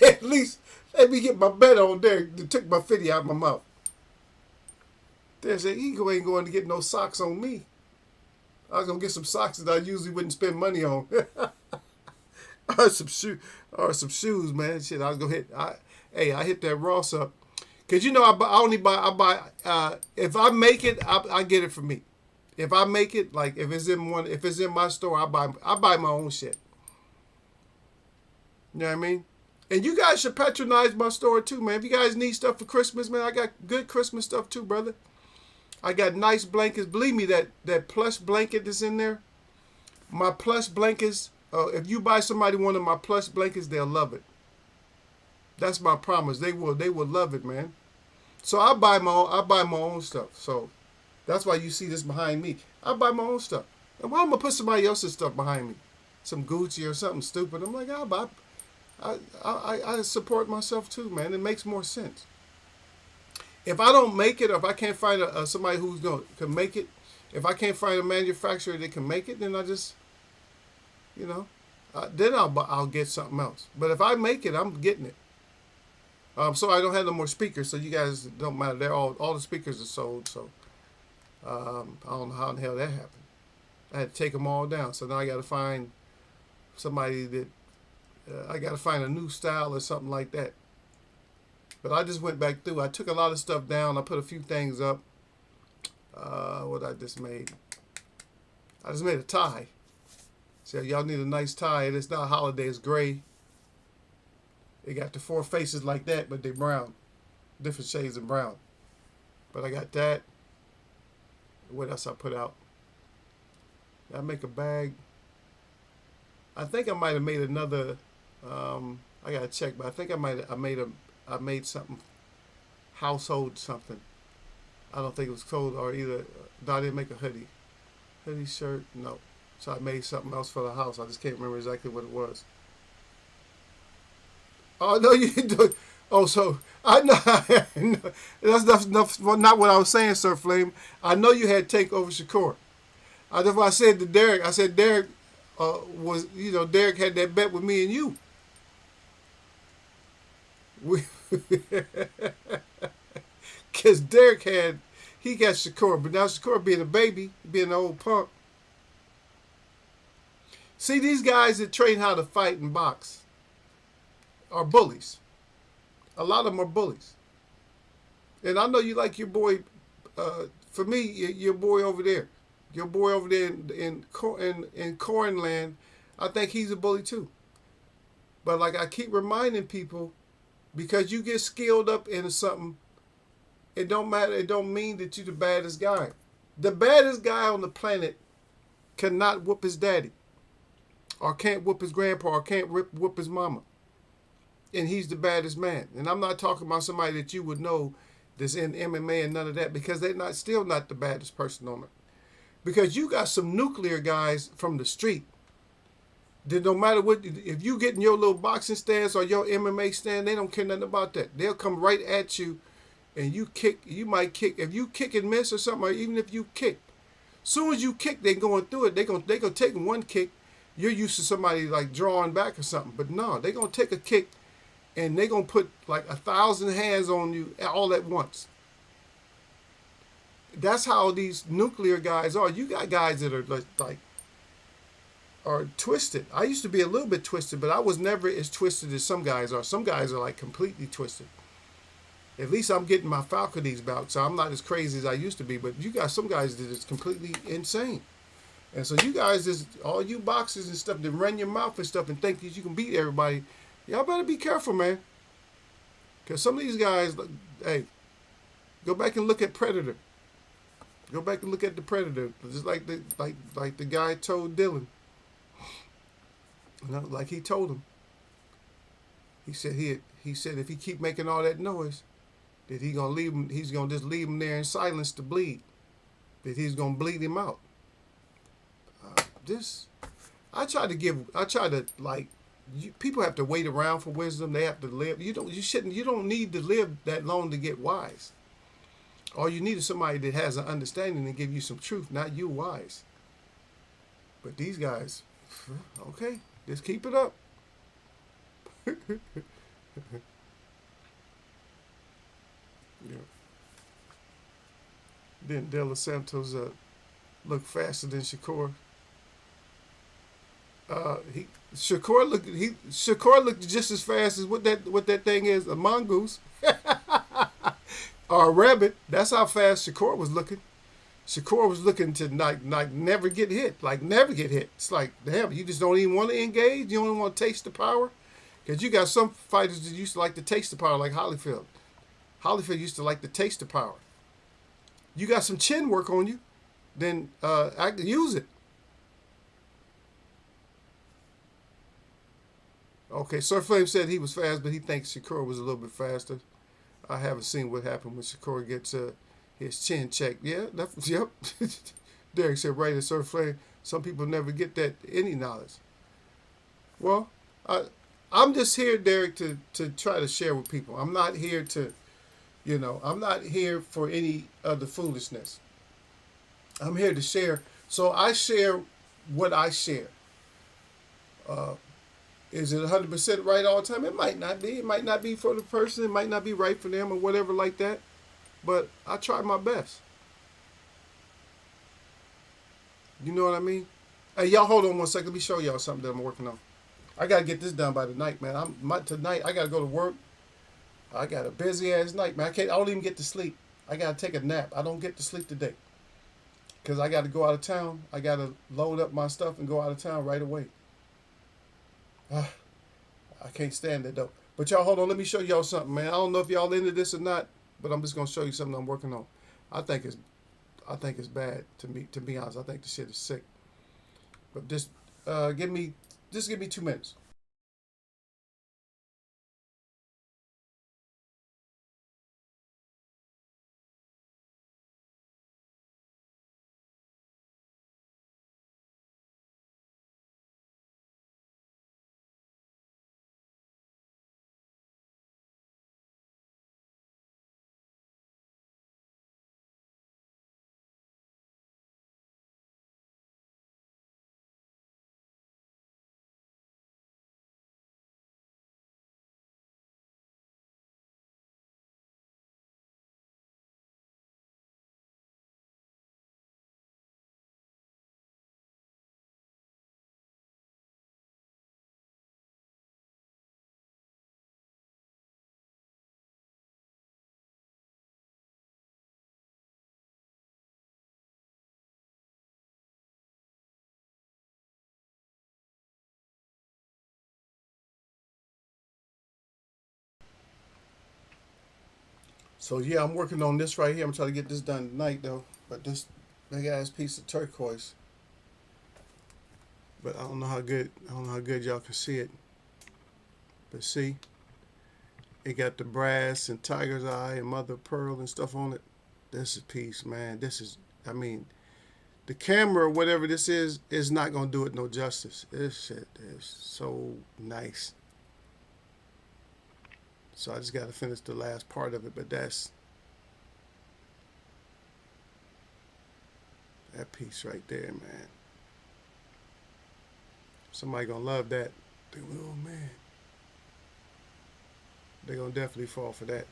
at least let me get my bet on there. They took my 50 out of my mouth. They said, he ain't going to get no socks on me. I was going to get some socks that I usually wouldn't spend money on. Or some shoes, man. Shit, I was gonna hit. I hit that Ross up, cause you know I buy. If I make it, I get it for me. If I make it, like if it's in my store, I buy my own shit. You know what I mean? And you guys should patronize my store too, man. If you guys need stuff for Christmas, man, I got good Christmas stuff too, brother. I got nice blankets. Believe me, that plush blanket that's in there, my plush blankets, if you buy somebody one of my plush blankets, they'll love it. That's my promise. They will love it, man. So I buy my own stuff. So that's why you see this behind me. I buy my own stuff. And why am I gonna put somebody else's stuff behind me? Some Gucci or something stupid. I'm like, I support myself too, man. It makes more sense. If I don't make it, or if I can't find somebody who's can make it, if I can't find a manufacturer that can make it, then I just, you know, then I'll get something else. But if I make it, I'm getting it. So I don't have no more speakers, so you guys don't matter. They're all the speakers are sold. So I don't know how in the hell that happened. I had to take them all down. So now I got to find somebody that I got to find a new style or something like that. But I just went back through. I took a lot of stuff down. I put a few things up. What I just made. I just made a tie. So y'all need a nice tie. It's not holiday. It's gray. It got the 4 faces like that, but they're brown. Different shades of brown. But I got that. What else I put out? I make a bag. I think I might have made another. I gotta check, but I think I made something, household something. I don't think it was cold or either. No, I didn't make a hoodie shirt. No, so I made something else for the house. I just can't remember exactly what it was. Oh no, you do. Oh, so I know that's not what I was saying, Sir Flame. I know you had take over Shakur. That's why I said to Derek. I said Derek was, Derek had that bet with me and you. Because Derek he got Shakur, but now Shakur being a baby, being an old punk. See, these guys that train how to fight and box are bullies. A lot of them are bullies. And I know you like your boy, for me, your boy over there. Your boy over there in Cornland, I think he's a bully too. But like I keep reminding people, because you get skilled up into something, it don't matter. It don't mean that you're the baddest guy. The baddest guy on the planet cannot whoop his daddy, or can't whoop his grandpa, or can't whoop his mama. And he's the baddest man. And I'm not talking about somebody that you would know that's in MMA and none of that, because they're still not the baddest person on it. Because you got some nuclear guys from the street that no matter what, if you get in your little boxing stance or your MMA stand, they don't care nothing about that. They'll come right at you and you might kick. If you kick and miss or something, or even if you kick, soon as you kick, they're going through it. They're gonna take one kick. You're used to somebody like drawing back or something. But no, they're going to take a kick and they're going to put like 1,000 hands on you all at once. That's how these nuclear guys are. You got guys that are are twisted. I used to be a little bit twisted, but I was never as twisted as some guys are. Some guys are like completely twisted. At least I'm getting my faculties back, so I'm not as crazy as I used to be. But you got some guys that is completely insane. And so you guys, all you boxers and stuff that run your mouth and stuff and think that you can beat everybody, y'all better be careful, man. Because some of these guys, hey, go back and look at Predator. Go back and look at the Predator, just like the guy told Dylan. Like he told him. He said if he keep making all that noise, that he's gonna just leave him there in silence to bleed. That he's gonna bleed him out. People have to wait around for wisdom. They have to live. You don't need to live that long to get wise. All you need is somebody that has an understanding and give you some truth, not you wise. But these guys, okay, just keep it up. Yeah. Then De Los Santos looked faster than Shakur. Shakur looked just as fast as what that thing is, a mongoose. Or a rabbit. That's how fast Shakur was looking. Shakur was looking to like never get hit. Like never get hit. It's like, damn, you just don't even want to engage? You don't even want to taste the power? Because you got some fighters that used to like to taste the power, like Holyfield. Holyfield used to like to taste the power. You got some chin work on you, then use it. Okay, Sir Flame said he was fast, but he thinks Shakur was a little bit faster. I haven't seen what happened when Shakur gets his chin checked. Yeah, yep. Derek said right at Sir Flame. Some people never get that any knowledge. Well, I'm just here, Derek, to try to share with people. I'm not here to, I'm not here for any of the foolishness. I'm here to share. So I share what I share. Uh, is it 100% right all the time? It might not be. It might not be for the person. It might not be right for them or whatever like that. But I try my best. You know what I mean? Hey, y'all, hold on one second. Let me show y'all something that I'm working on. I gotta get this done by tonight, man. Tonight. I gotta go to work. I got a busy ass night, man. I don't even get to sleep. I gotta take a nap. I don't get to sleep today because I got to go out of town. I gotta load up my stuff and go out of town right away. I can't stand it though. But y'all, hold on. Let me show y'all something, man. I don't know if y'all into this or not, but I'm just gonna show you something I'm working on. I think it's, I think it's bad to me. To be honest, I think the shit is sick. But give me, just give me 2 minutes. So yeah, I'm working on this right here. I'm trying to get this done tonight though. But this big ass piece of turquoise. But I don't know how good. I don't know how good y'all can see it. But see, it got the brass and tiger's eye and mother of pearl and stuff on it. This is piece, man. This is. I mean, the camera, whatever this is not gonna do it no justice. This shit is so nice. So I just got to finish the last part of it. But that's that piece right there, man. Somebody gonna love that. They go, oh man. They gonna definitely fall for that.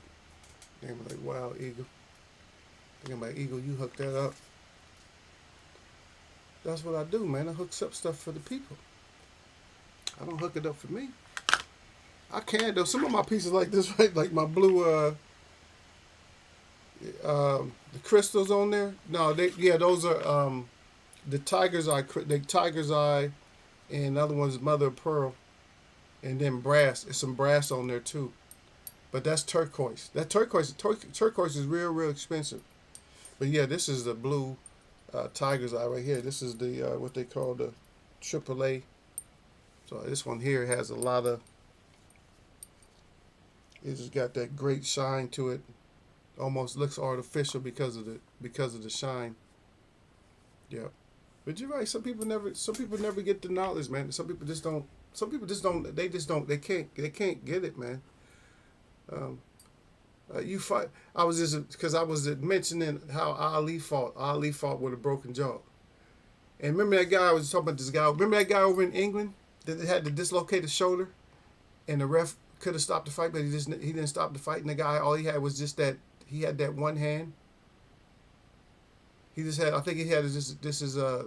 They gonna be like, wow, Eagle. They gonna be like, Eagle, you hooked that up. That's what I do, man. I hooks up stuff for the people. I don't hook it up for me. I can though. Some of my pieces like this, right? Like my blue, the crystals on there. No, those are the tiger's eye. The tiger's eye, and the other one's mother of pearl, and then brass. There's some brass on there too. But that's turquoise. That turquoise is real, real expensive. But yeah, this is the blue tiger's eye right here. This is the what they call the AAA. So this one here has a lot of. It's just got that great shine to it. Almost looks artificial because of the shine. Yeah. But you're right. Some people never get the knowledge, man. Some people just don't. Some people just don't. They just don't. They can't get it, man. Um, you fight. I was just because I was mentioning how Ali fought. Ali fought with a broken jaw. And remember that guy I was talking about. This guy. Remember that guy over in England that had the dislocated shoulder, and the ref could have stopped the fight, but he didn't stop the fight. And the guy, all he had was just that he had that one hand. He just had. I think he had this is a.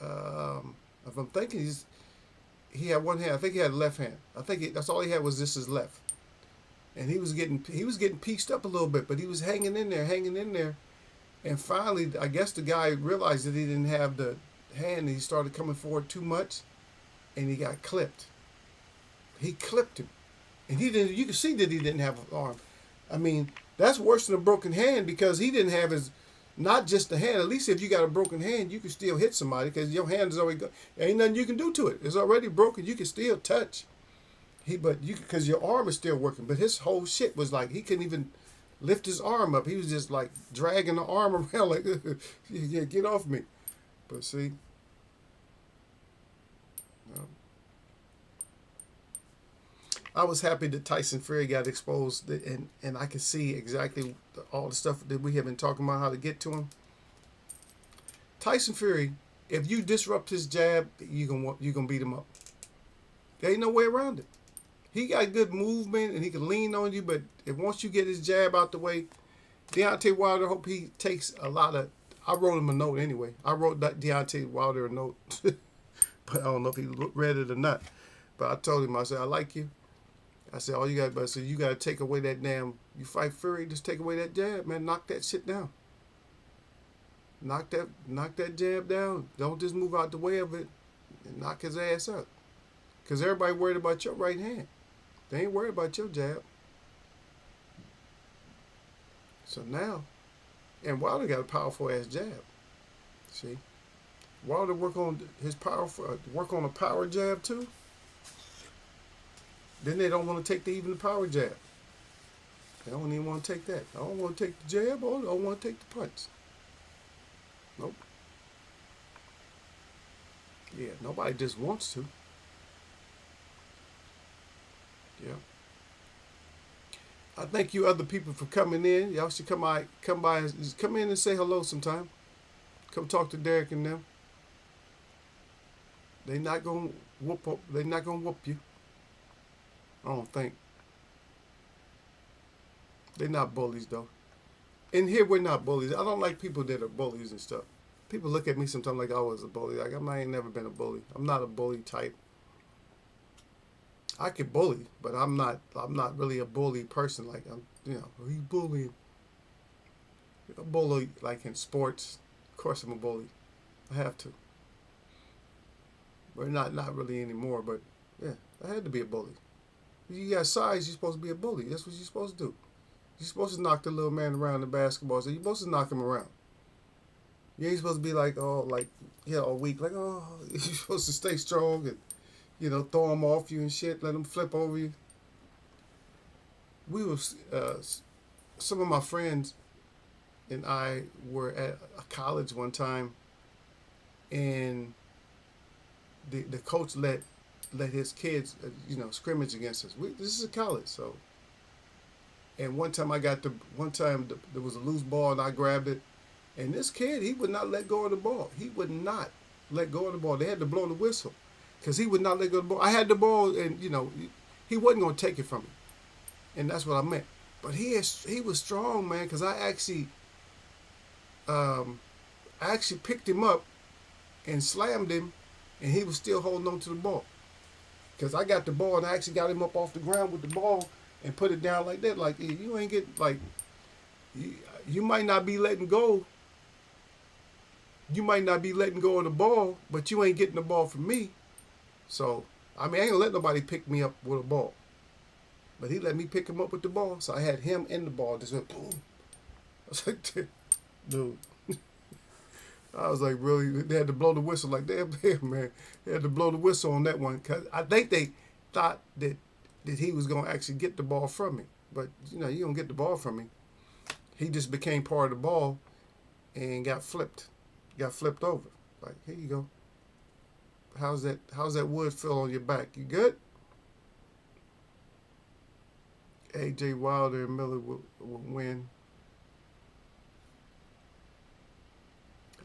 If I'm thinking, he had one hand. I think he had a left hand. I think that's all he had was just his left. And he was getting pieced up a little bit, but he was hanging in there. And finally, I guess the guy realized that he didn't have the hand, and he started coming forward too much, and he got clipped. He clipped him, and he didn't. You can see that he didn't have an arm. I mean, that's worse than a broken hand because he didn't have his, not just the hand. At least if you got a broken hand, you can still hit somebody because your hand is already. Ain't nothing you can do to it. It's already broken. You can still touch. But you because your arm is still working. But his whole shit was like he couldn't even lift his arm up. He was just like dragging the arm around like, yeah, get off me. But see, um, I was happy that Tyson Fury got exposed, and I could see exactly all the stuff that we have been talking about how to get to him. Tyson Fury, if you disrupt his jab, you gonna beat him up. There ain't no way around it. He got good movement and he can lean on you, but if once you get his jab out the way, Deontay Wilder, hope he takes a lot of. I wrote him a note anyway. I wrote Deontay Wilder a note, but I don't know if he read it or not. But I told him, I said, I like you. I said, all you got, but I said, you got to take away that damn. You fight Fury, just take away that jab, man. Knock that shit down. Knock that jab down. Don't just move out the way of it and knock his ass up. Because everybody worried about your right hand. They ain't worried about your jab. So now, and Wilder got a powerful ass jab. See, Wilder work on his work on a power jab too. Then they don't want to take even the power jab. They don't even want to take that. I don't want to take the jab or I don't want to take the punch. Nope. Yeah, nobody just wants to. Yeah. I thank you other people for coming in. Y'all should come by and come in and say hello sometime. Come talk to Derek and them. They not gonna whoop you. I don't think. They're not bullies though. In here we're not bullies. I don't like people that are bullies and stuff. People look at me sometimes like I was a bully. Like I ain't never been a bully. I'm not a bully type. I could bully, but I'm not really a bully person. Like he's bullying. A bully like in sports. Of course I'm a bully. I have to. But not really anymore, but yeah, I had to be a bully. You got size, you're supposed to be a bully. That's what you're supposed to do. You're supposed to knock the little man around the basketball. So you're supposed to knock him around. You ain't supposed to be like, all weak. Like, oh, you're supposed to stay strong and, throw him off you and shit. Let him flip over you. We was, some of my friends and I were at a college one time, and the coach let his kids, scrimmage against us. This is a college, so. And one time there was a loose ball and I grabbed it, and this kid, he would not let go of the ball. He would not let go of the ball. They had to blow the whistle because he would not let go of the ball. I had the ball, and he wasn't going to take it from me, and that's what I meant. But he was strong, man, because I actually picked him up and slammed him, and he was still holding on to the ball. Because I got the ball and I actually got him up off the ground with the ball and put it down like that. Like, you ain't get, like, you might not be letting go. You might not be letting go of the ball, but you ain't getting the ball from me. So, I ain't going to let nobody pick me up with a ball. But he let me pick him up with the ball. So I had him and the ball. Just went boom. I was like, dude. I was like, really? They had to blow the whistle. Like, damn, man. They had to blow the whistle on that one. Because I think they thought that he was going to actually get the ball from me. But, you don't get the ball from me. He just became part of the ball and got flipped. Got flipped over. Like, here you go. How's that wood feel on your back? You good? AJ Wilder and Miller will win.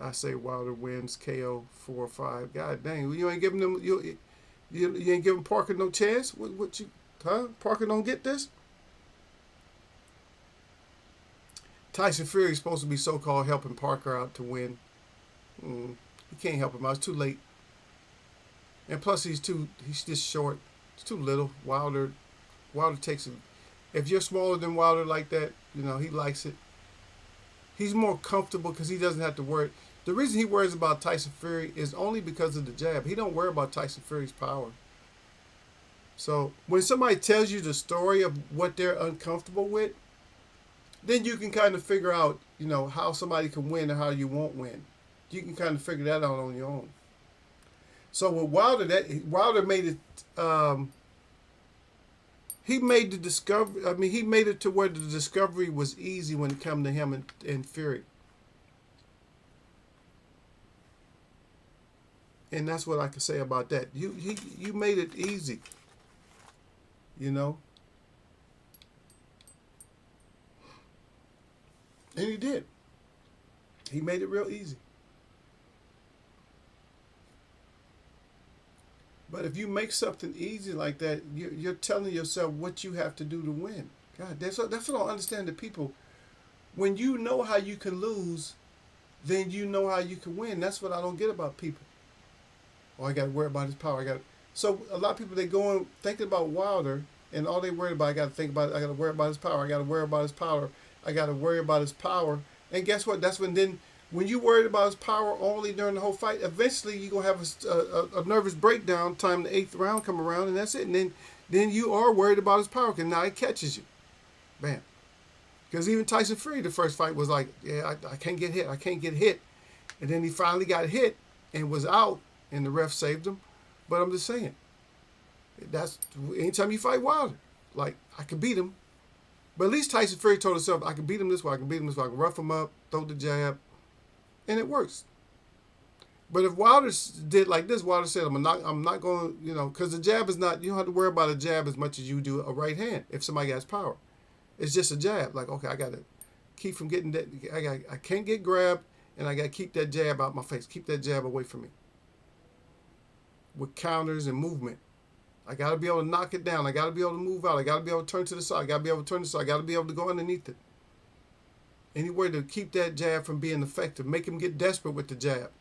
I say Wilder wins KO 4-5. God dang, you ain't giving them you ain't giving Parker no chance. What you Parker don't get this? Tyson Fury is supposed to be so-called helping Parker out to win. He can't help him out. It's too late. And plus he's just short. It's too little. Wilder takes it. If you're smaller than Wilder like that, he likes it. He's more comfortable because he doesn't have to worry. The reason he worries about Tyson Fury is only because of the jab. He don't worry about Tyson Fury's power. So when somebody tells you the story of what they're uncomfortable with, then you can kind of figure out, how somebody can win or how you won't win. You can kind of figure that out on your own. So with Wilder, Wilder made it. He made the discovery. I mean, he made it to where the discovery was easy when it came to him and Fury, and that's what I can say about that. You made it easy, you know, and he did. He made it real easy. But if you make something easy like that, you're telling yourself what you have to do to win. God, that's what I don't understand. The people, when you know how you can lose, then you know how you can win. That's what I don't get about people. Oh, I got to worry about his power. So a lot of people, they go on thinking about Wilder, and all they worry about, I got to think about it. I got to worry about his power. I got to worry about his power. I got to worry about his power. And guess what? That's when you worried about his power only during the whole fight, eventually you're gonna have a nervous breakdown. Time the eighth round come around, and that's it. And then you are worried about his power, because now it catches you, bam. Because even Tyson Fury, the first fight was like, yeah, I can't get hit. I can't get hit. And then he finally got hit and was out, and the ref saved him. But I'm just saying, that's anytime you fight Wilder, like, I could beat him. But at least Tyson Fury told himself, I can beat him this way. I can beat him this way. I can rough him up, throw the jab, and it works. But if Wilder did like this, Wilder said, I'm not going to, because the jab is not, you don't have to worry about a jab as much as you do a right hand if somebody has power. It's just a jab. Like, okay, I got to keep from getting that. I can't get grabbed, and I got to keep that jab out my face. Keep that jab away from me. With counters and movement. I got to be able to knock it down. I got to be able to move out. I got to be able to turn to the side. I got to be able to turn to the side. I got to be able to go underneath it. Anywhere to keep that jab from being effective. Make him get desperate with the jab.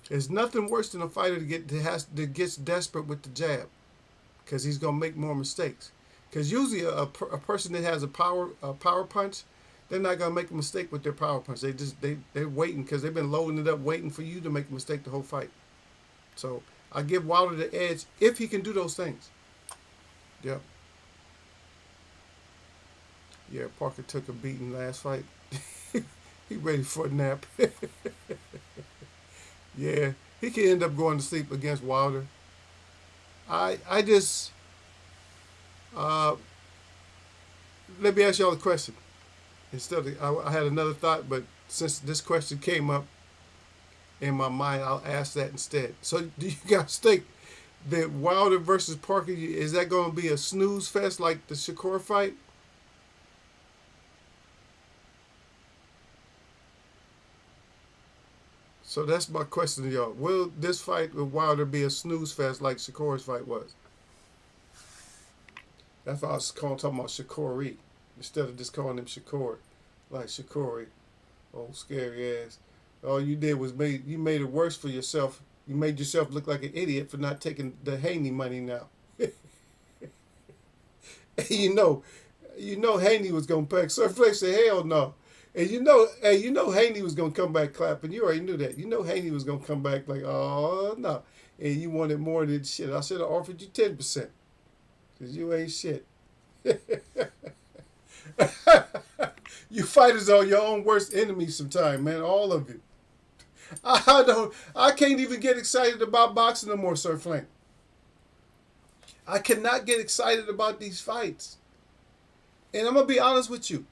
There's nothing worse than a fighter that gets desperate with the jab, because he's gonna make more mistakes. Because usually a person that has a power punch, they're not gonna make a mistake with their power punch. They're waiting, because they've been loading it up, waiting for you to make a mistake the whole fight. So I give Wilder the edge if he can do those things. Yep. Yeah, Parker took a beating last fight. He ready for a nap. Yeah, he could end up going to sleep against Wilder. I just let me ask y'all a question. Instead of, I had another thought, but since this question came up in my mind, I'll ask that instead. So do you guys think that Wilder versus Parker, is that going to be a snooze fest like the Shakur fight? So that's my question to y'all. Will this fight with Wilder be a snooze fest like Shakur's fight was? That's why I was talking about Shakuri instead of just calling him Shakur, like Shakuri, old scary ass. All you did was you made it worse for yourself. You made yourself look like an idiot for not taking the Haney money now. And Haney was gonna pack. Sir Flex said, "Hell no." And Haney was gonna come back clapping. You already knew that. Haney was gonna come back like, "Oh no," and you wanted more than shit. I should have offered you 10%, cause you ain't shit. You fighters are your own worst enemies sometimes, man. All of you. I can't even get excited about boxing no more, Sir Flank. I cannot get excited about these fights. And I'm gonna be honest with you.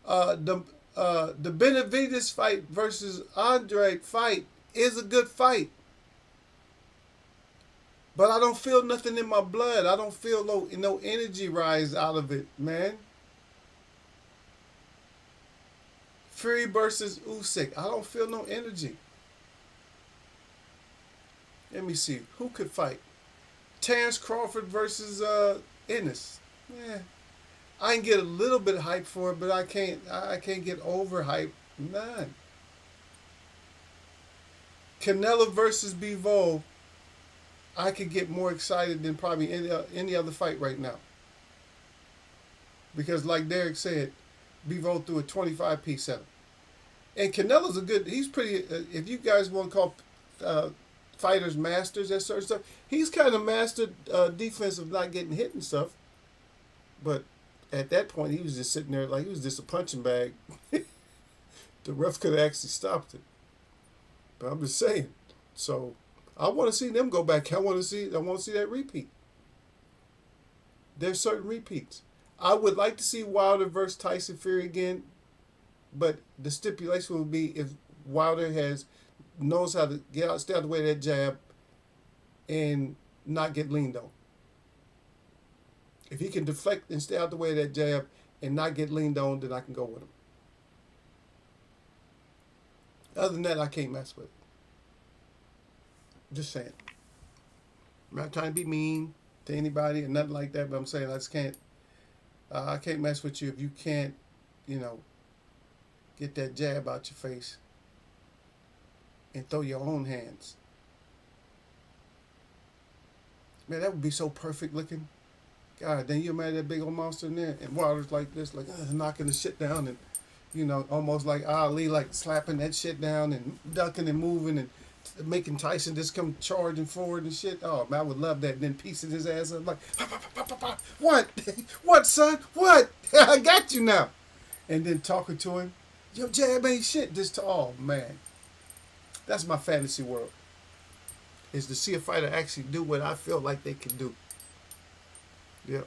The Benavidez fight versus Andre fight is a good fight, but I don't feel nothing in my blood. I don't feel no energy rise out of it, man. Fury versus Usyk, I don't feel no energy. Let me see who could fight. Terrence Crawford versus Ennis. Yeah, I can get a little bit of hype for it, but I can't get over hype. None. Canelo versus Bivol, I could get more excited than probably any other fight right now. Because like Derek said, Bivol threw a 25-piece at him. And Canelo's he's pretty, if you guys want to call fighters masters at certain stuff. He's kind of mastered defense of not getting hit and stuff. But at that point, he was just sitting there like he was just a punching bag. The ref could have actually stopped it. But I'm just saying. So I want to see them go back. I want to see that repeat. There's certain repeats. I would like to see Wilder versus Tyson Fury again, but the stipulation would be if Wilder knows how to stay out the way of that jab and not get leaned on. If he can deflect and stay out the way of that jab and not get leaned on, then I can go with him. Other than that, I can't mess with it. Just saying. I'm not trying to be mean to anybody or nothing like that, but I'm saying I just can't. I can't mess with you if you can't, get that jab out your face and throw your own hands. Man, that would be so perfect looking. God, then you imagine that big old monster in there, and Wilder's like this, like knocking the shit down, and almost like Ali, like slapping that shit down and ducking and moving and making Tyson just come charging forward and shit. Oh man, I would love that. And then piecing his ass up like, what, what, son, what? I got you now. And then talking to him, your jab ain't shit. Oh man, that's my fantasy world. Is to see a fighter actually do what I feel like they can do. Yep,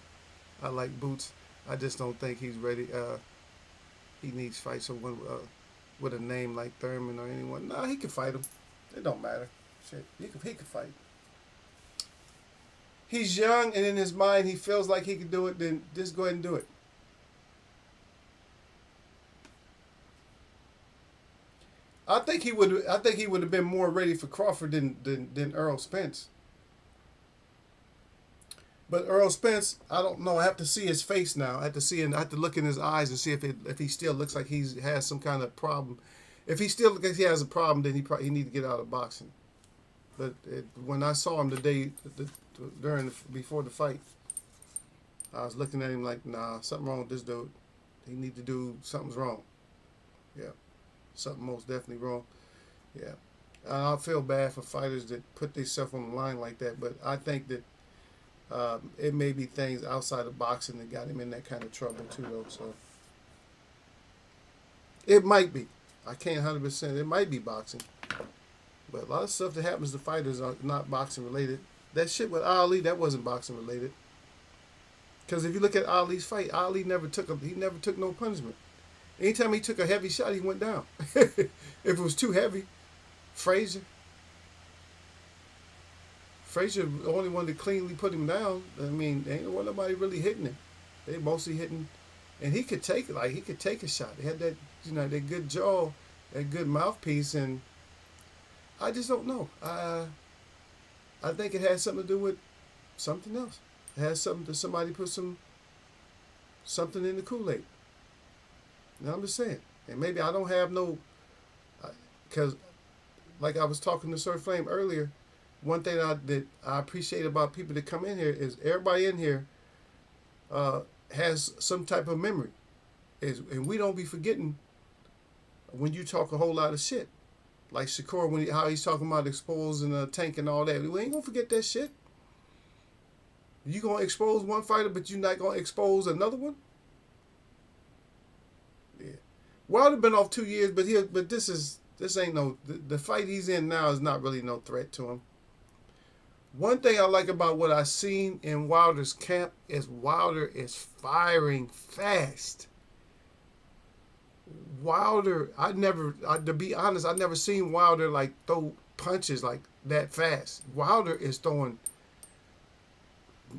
I like Boots. I just don't think he's ready. He needs to fight someone with a name like Thurman or anyone. No, he can fight him. It don't matter. Shit, he can fight. He's young, and in his mind, he feels like he can do it. Then just go ahead and do it. I think he would have been more ready for Crawford than Errol Spence. But Earl Spence, I don't know. I have to see his face now. I have to look in his eyes and see if he still looks like he has some kind of problem. If he still looks like he has a problem, then he need to get out of boxing. But when I saw him before the fight, I was looking at him like, nah, something wrong with this dude. Something's wrong. Yeah, something most definitely wrong. Yeah, I feel bad for fighters that put themselves on the line like that. But I think that. It may be things outside of boxing that got him in that kind of trouble too, though. So it might be. I can't 100%. It might be boxing, but a lot of stuff that happens to fighters are not boxing related. That shit with Ali, that wasn't boxing related. Because if you look at Ali's fight, Ali never took no punishment. Anytime he took a heavy shot, he went down. If it was too heavy, Frazier, the only one that cleanly put him down. I mean, ain't nobody really hitting him. They mostly hitting, and he could take it. Like he could take a shot. He had that, that good jaw, that good mouthpiece, and I just don't know. I think it has something to do with something else. It has something that somebody put something in the Kool-Aid. You know what I'm just saying. And maybe I don't have no, because like I was talking to Sir Flame earlier. One thing that I appreciate about people that come in here is everybody in here has some type of memory. And we don't be forgetting when you talk a whole lot of shit. Like Shakur, how he's talking about exposing a tank and all that. We ain't going to forget that shit. You going to expose one fighter, but you're not going to expose another one? Yeah. Wilder been off 2 years, but this ain't no, the fight he's in now is not really no threat to him. One thing I like about what I've seen in Wilder's camp is Wilder is firing fast. Wilder, to be honest, I never seen Wilder like throw punches like that fast. Wilder is throwing.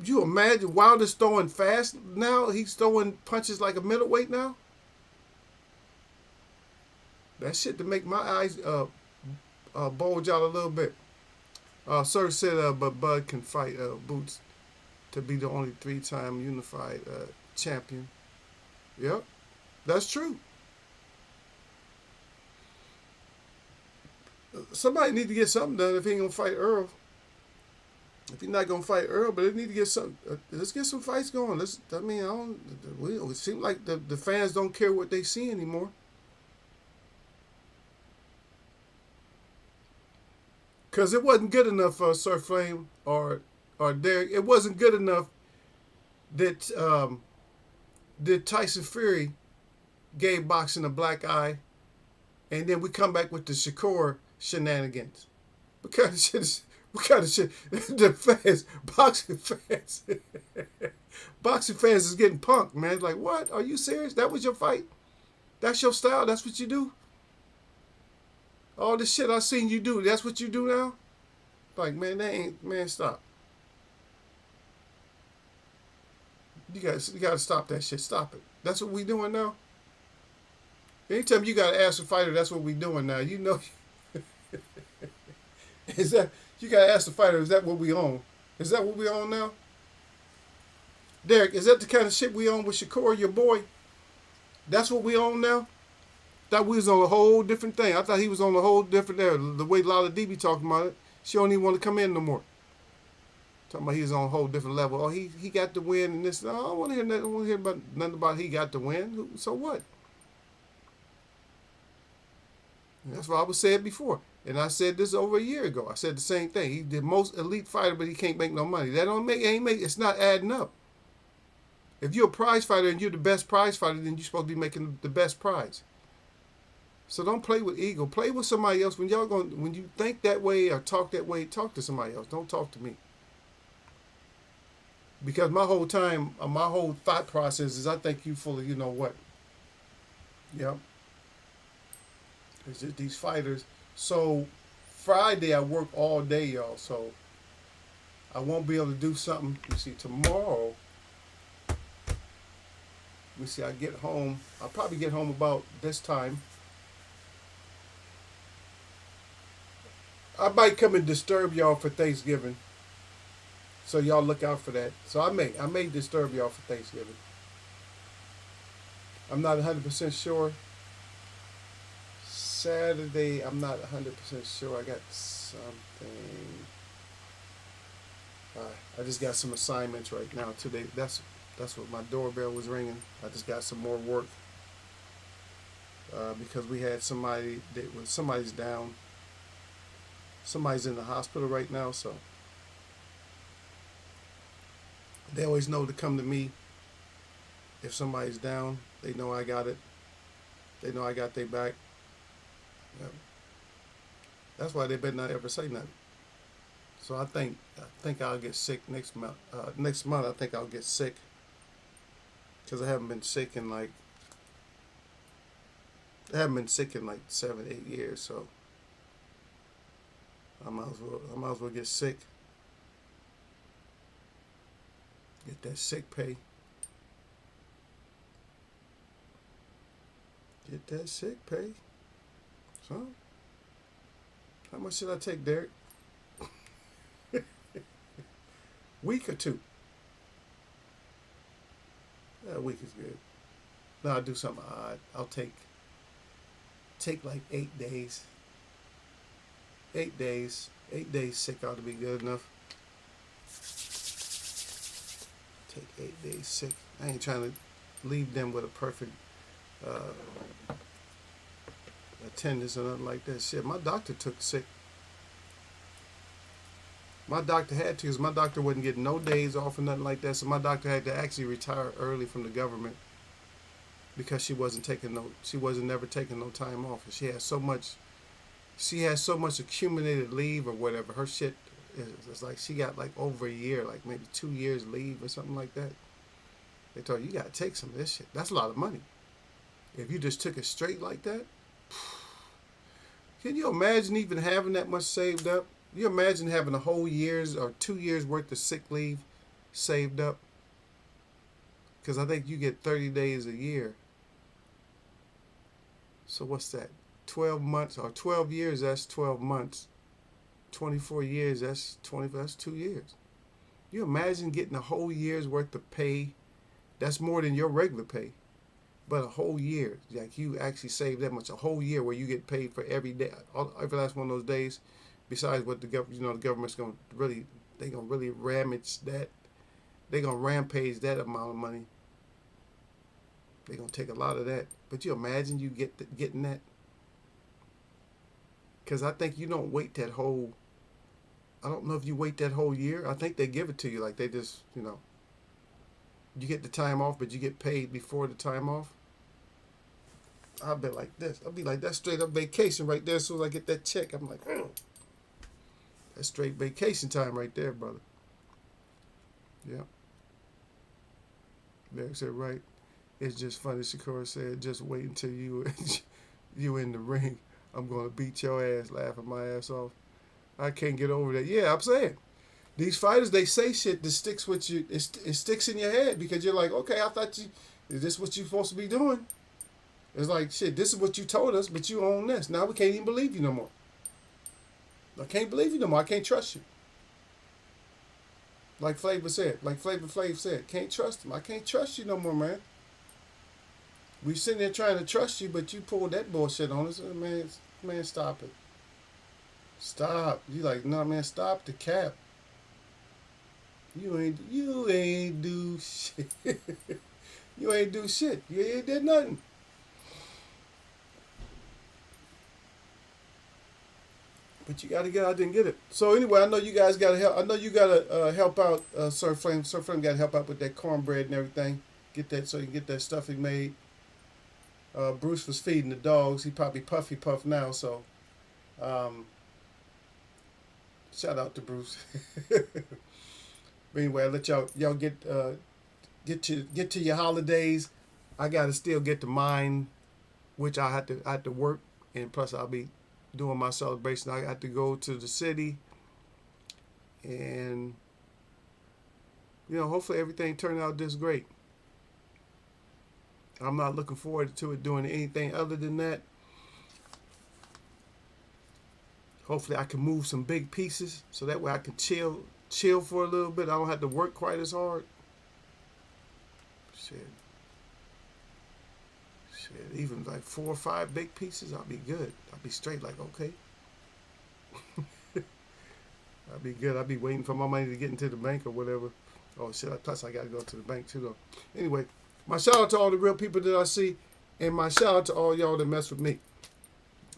You imagine Wilder's throwing fast now? He's throwing punches like a middleweight now. That shit to make my eyes bulge out a little bit. Sir said, but Bud can fight Boots to be the only 3-time unified champion. Yep, that's true. Somebody need to get something done if he ain't gonna fight Earl. If he's not gonna fight Earl, but they need to get some. Let's get some fights going. It seems like the fans don't care what they see anymore. Because it wasn't good enough for Sir Flame or Derek. It wasn't good enough that that Tyson Fury gave boxing a black eye, and then we come back with the Shakur shenanigans. What kind of shit is? What kind of shit? The fans, boxing fans, boxing fans is getting punked, man. It's like, what? Are you serious? That was your fight? That's your style? That's what you do? All this shit I seen you do, that's what you do now? Like, man, that ain't, man, stop. You gotta stop that shit. Stop it. That's what we doing now. Anytime you gotta ask a fighter, that's what we doing now. You know, is that you gotta ask the fighter? Is that what we own? Is that what we own now? Derek, is that the kind of shit we own with Shakur, your boy? That's what we own now. Thought we was on a whole different thing. I thought he was on a whole different there. The way Lala D be talking about it, she don't even want to come in no more. Talking about he's on a whole different level. Oh, he got the win and this. No, I don't want to hear nothing. I don't want to hear about nothing about he got the win. So what? That's what I was saying before. And I said this over a year ago. I said the same thing. He's the most elite fighter, but he can't make no money. That don't make it's not adding up. If you're a prize fighter and you're the best prize fighter, then you're supposed to be making the best prize. So don't play with ego. Play with somebody else. When you think that way or talk that way, talk to somebody else. Don't talk to me. Because my whole thought process is I think you full of you know what. Yep. It's just these fighters. So Friday I work all day, y'all. So I won't be able to do something. You see, tomorrow. Let me see. I get home. I'll probably get home about this time. I might come and disturb y'all for Thanksgiving. So y'all look out for that. So I may disturb y'all for Thanksgiving. I'm not 100% sure. Saturday, I'm not 100% sure. I got something. I just got some assignments right now today. That's what my doorbell was ringing. I just got some more work because we had somebody's down. Somebody's in the hospital right now, so they always know to come to me if somebody's down. They know I got it. They know I got their back. Yep. That's why they better not ever say nothing. So I think I'll get sick next month. Next month I think I'll get sick because I haven't been sick in like 7-8 years. So I might as well get sick. Get that sick pay. Get that sick pay. So, how much should I take, Derek? Week or two? A week is good. No, I'll do something odd. I'll take like 8 days. 8 days. 8 days sick ought to be good enough. Take 8 days sick. I ain't trying to leave them with a perfect attendance or nothing like that. Shit, my doctor took sick. My doctor had to because my doctor wasn't getting no days off or nothing like that. So my doctor had to actually retire early from the government because she wasn't never taking no time off. And she has so much accumulated leave or whatever. Her shit is like she got like over a year, like maybe 2 years leave or something like that. They told her, you gotta take some of this shit. That's a lot of money. If you just took it straight like that, can you imagine even having that much saved up? You imagine having a whole year's or 2 years worth of sick leave saved up? Because I think you get 30 days a year. So what's that? 12 months or 12 years, that's 12 months. 24 years, that's 2 years. You imagine getting a whole year's worth of pay? That's more than your regular pay. But a whole year, like you actually save that much, a whole year where you get paid for every day, every last one of those days. Besides what the government's gonna really ramage that, they're gonna rampage that amount of money. They're gonna take a lot of that. But you imagine you getting that? Because I think you don't wait that whole I don't know if you wait that whole year. I think they give it to you. Like they just, you get the time off, but you get paid before the time off. I'll be like this. I'll be like, that's straight up vacation right there. As soon as I get that check, I'm like, that's straight vacation time right there, brother. Yeah. Derek said, right. It's just funny. Shakur said, just wait until you in the ring. I'm going to beat your ass, laughing my ass off. I can't get over that. Yeah, I'm saying. These fighters, they say shit that sticks with you. It sticks in your head because you're like, okay, I thought is this what you supposed to be doing? It's like, shit, this is what you told us, but you own this. Now we can't even believe you no more. I can't believe you no more. I can't trust you. Like Flavor Flav said, can't trust him. I can't trust you no more, man. We sitting there trying to trust you, but you pulled that bullshit on us. Man, stop it. Stop. You like, no, man, stop the cap. You ain't do shit. You ain't do shit. You ain't did nothing. But you got to get out there and get it. So anyway, I know you guys got to help. I know you got to help out Sir Flame. Sir Flame got to help out with that cornbread and everything. Get that so you can get that stuffing made. Bruce was feeding the dogs. He probably puffy puff now. So shout out to Bruce. But anyway, I let y'all get to your holidays. I got to still get to mine, which I had to work, and plus I'll be doing my celebration. I got to go to the city, and hopefully everything turned out this great. I'm not looking forward to it doing anything other than that. Hopefully I can move some big pieces so that way I can chill for a little bit. I don't have to work quite as hard. Shit, even like 4 or 5 big pieces, I'll be good. I'll be straight like, okay. I'll be good. I'll be waiting for my money to get into the bank or whatever. Oh, shit, plus I got to go to the bank too, though. Anyway, my shout out to all the real people that I see, and my shout out to all y'all that mess with me.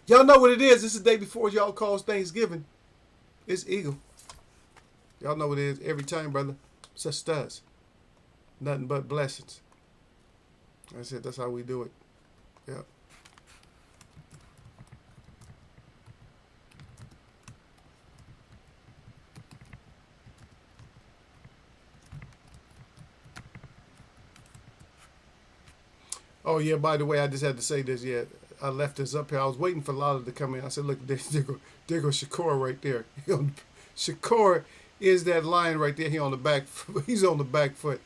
Y'all know what it is. This is the day before y'all calls Thanksgiving. It's Eagle. Y'all know what it is every time, brother. Such does. Nothing but blessings. That's it. That's how we do it. Yeah. Oh, yeah, by the way, I just had to say this. Yeah, I left this up here. I was waiting for Lala to come in. I said, look, there goes Shakur right there. Shakur is that lion right there. He's on the back foot.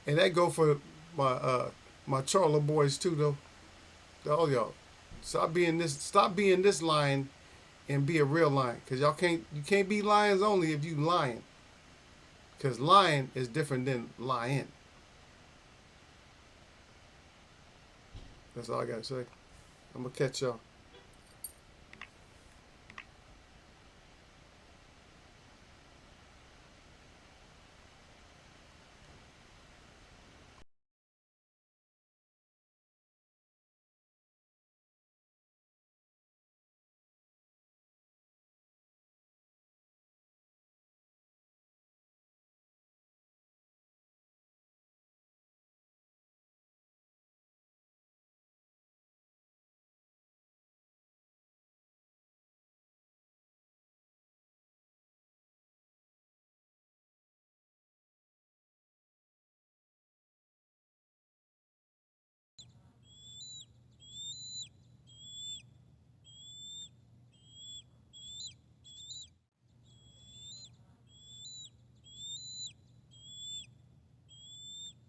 And that go for my Charlo boys, too, though. All y'all. Stop being this lion and be a real lion. Because you can't be lions only if you lying. Because lion is different than lion. That's all I got to say. I'm going to catch y'all.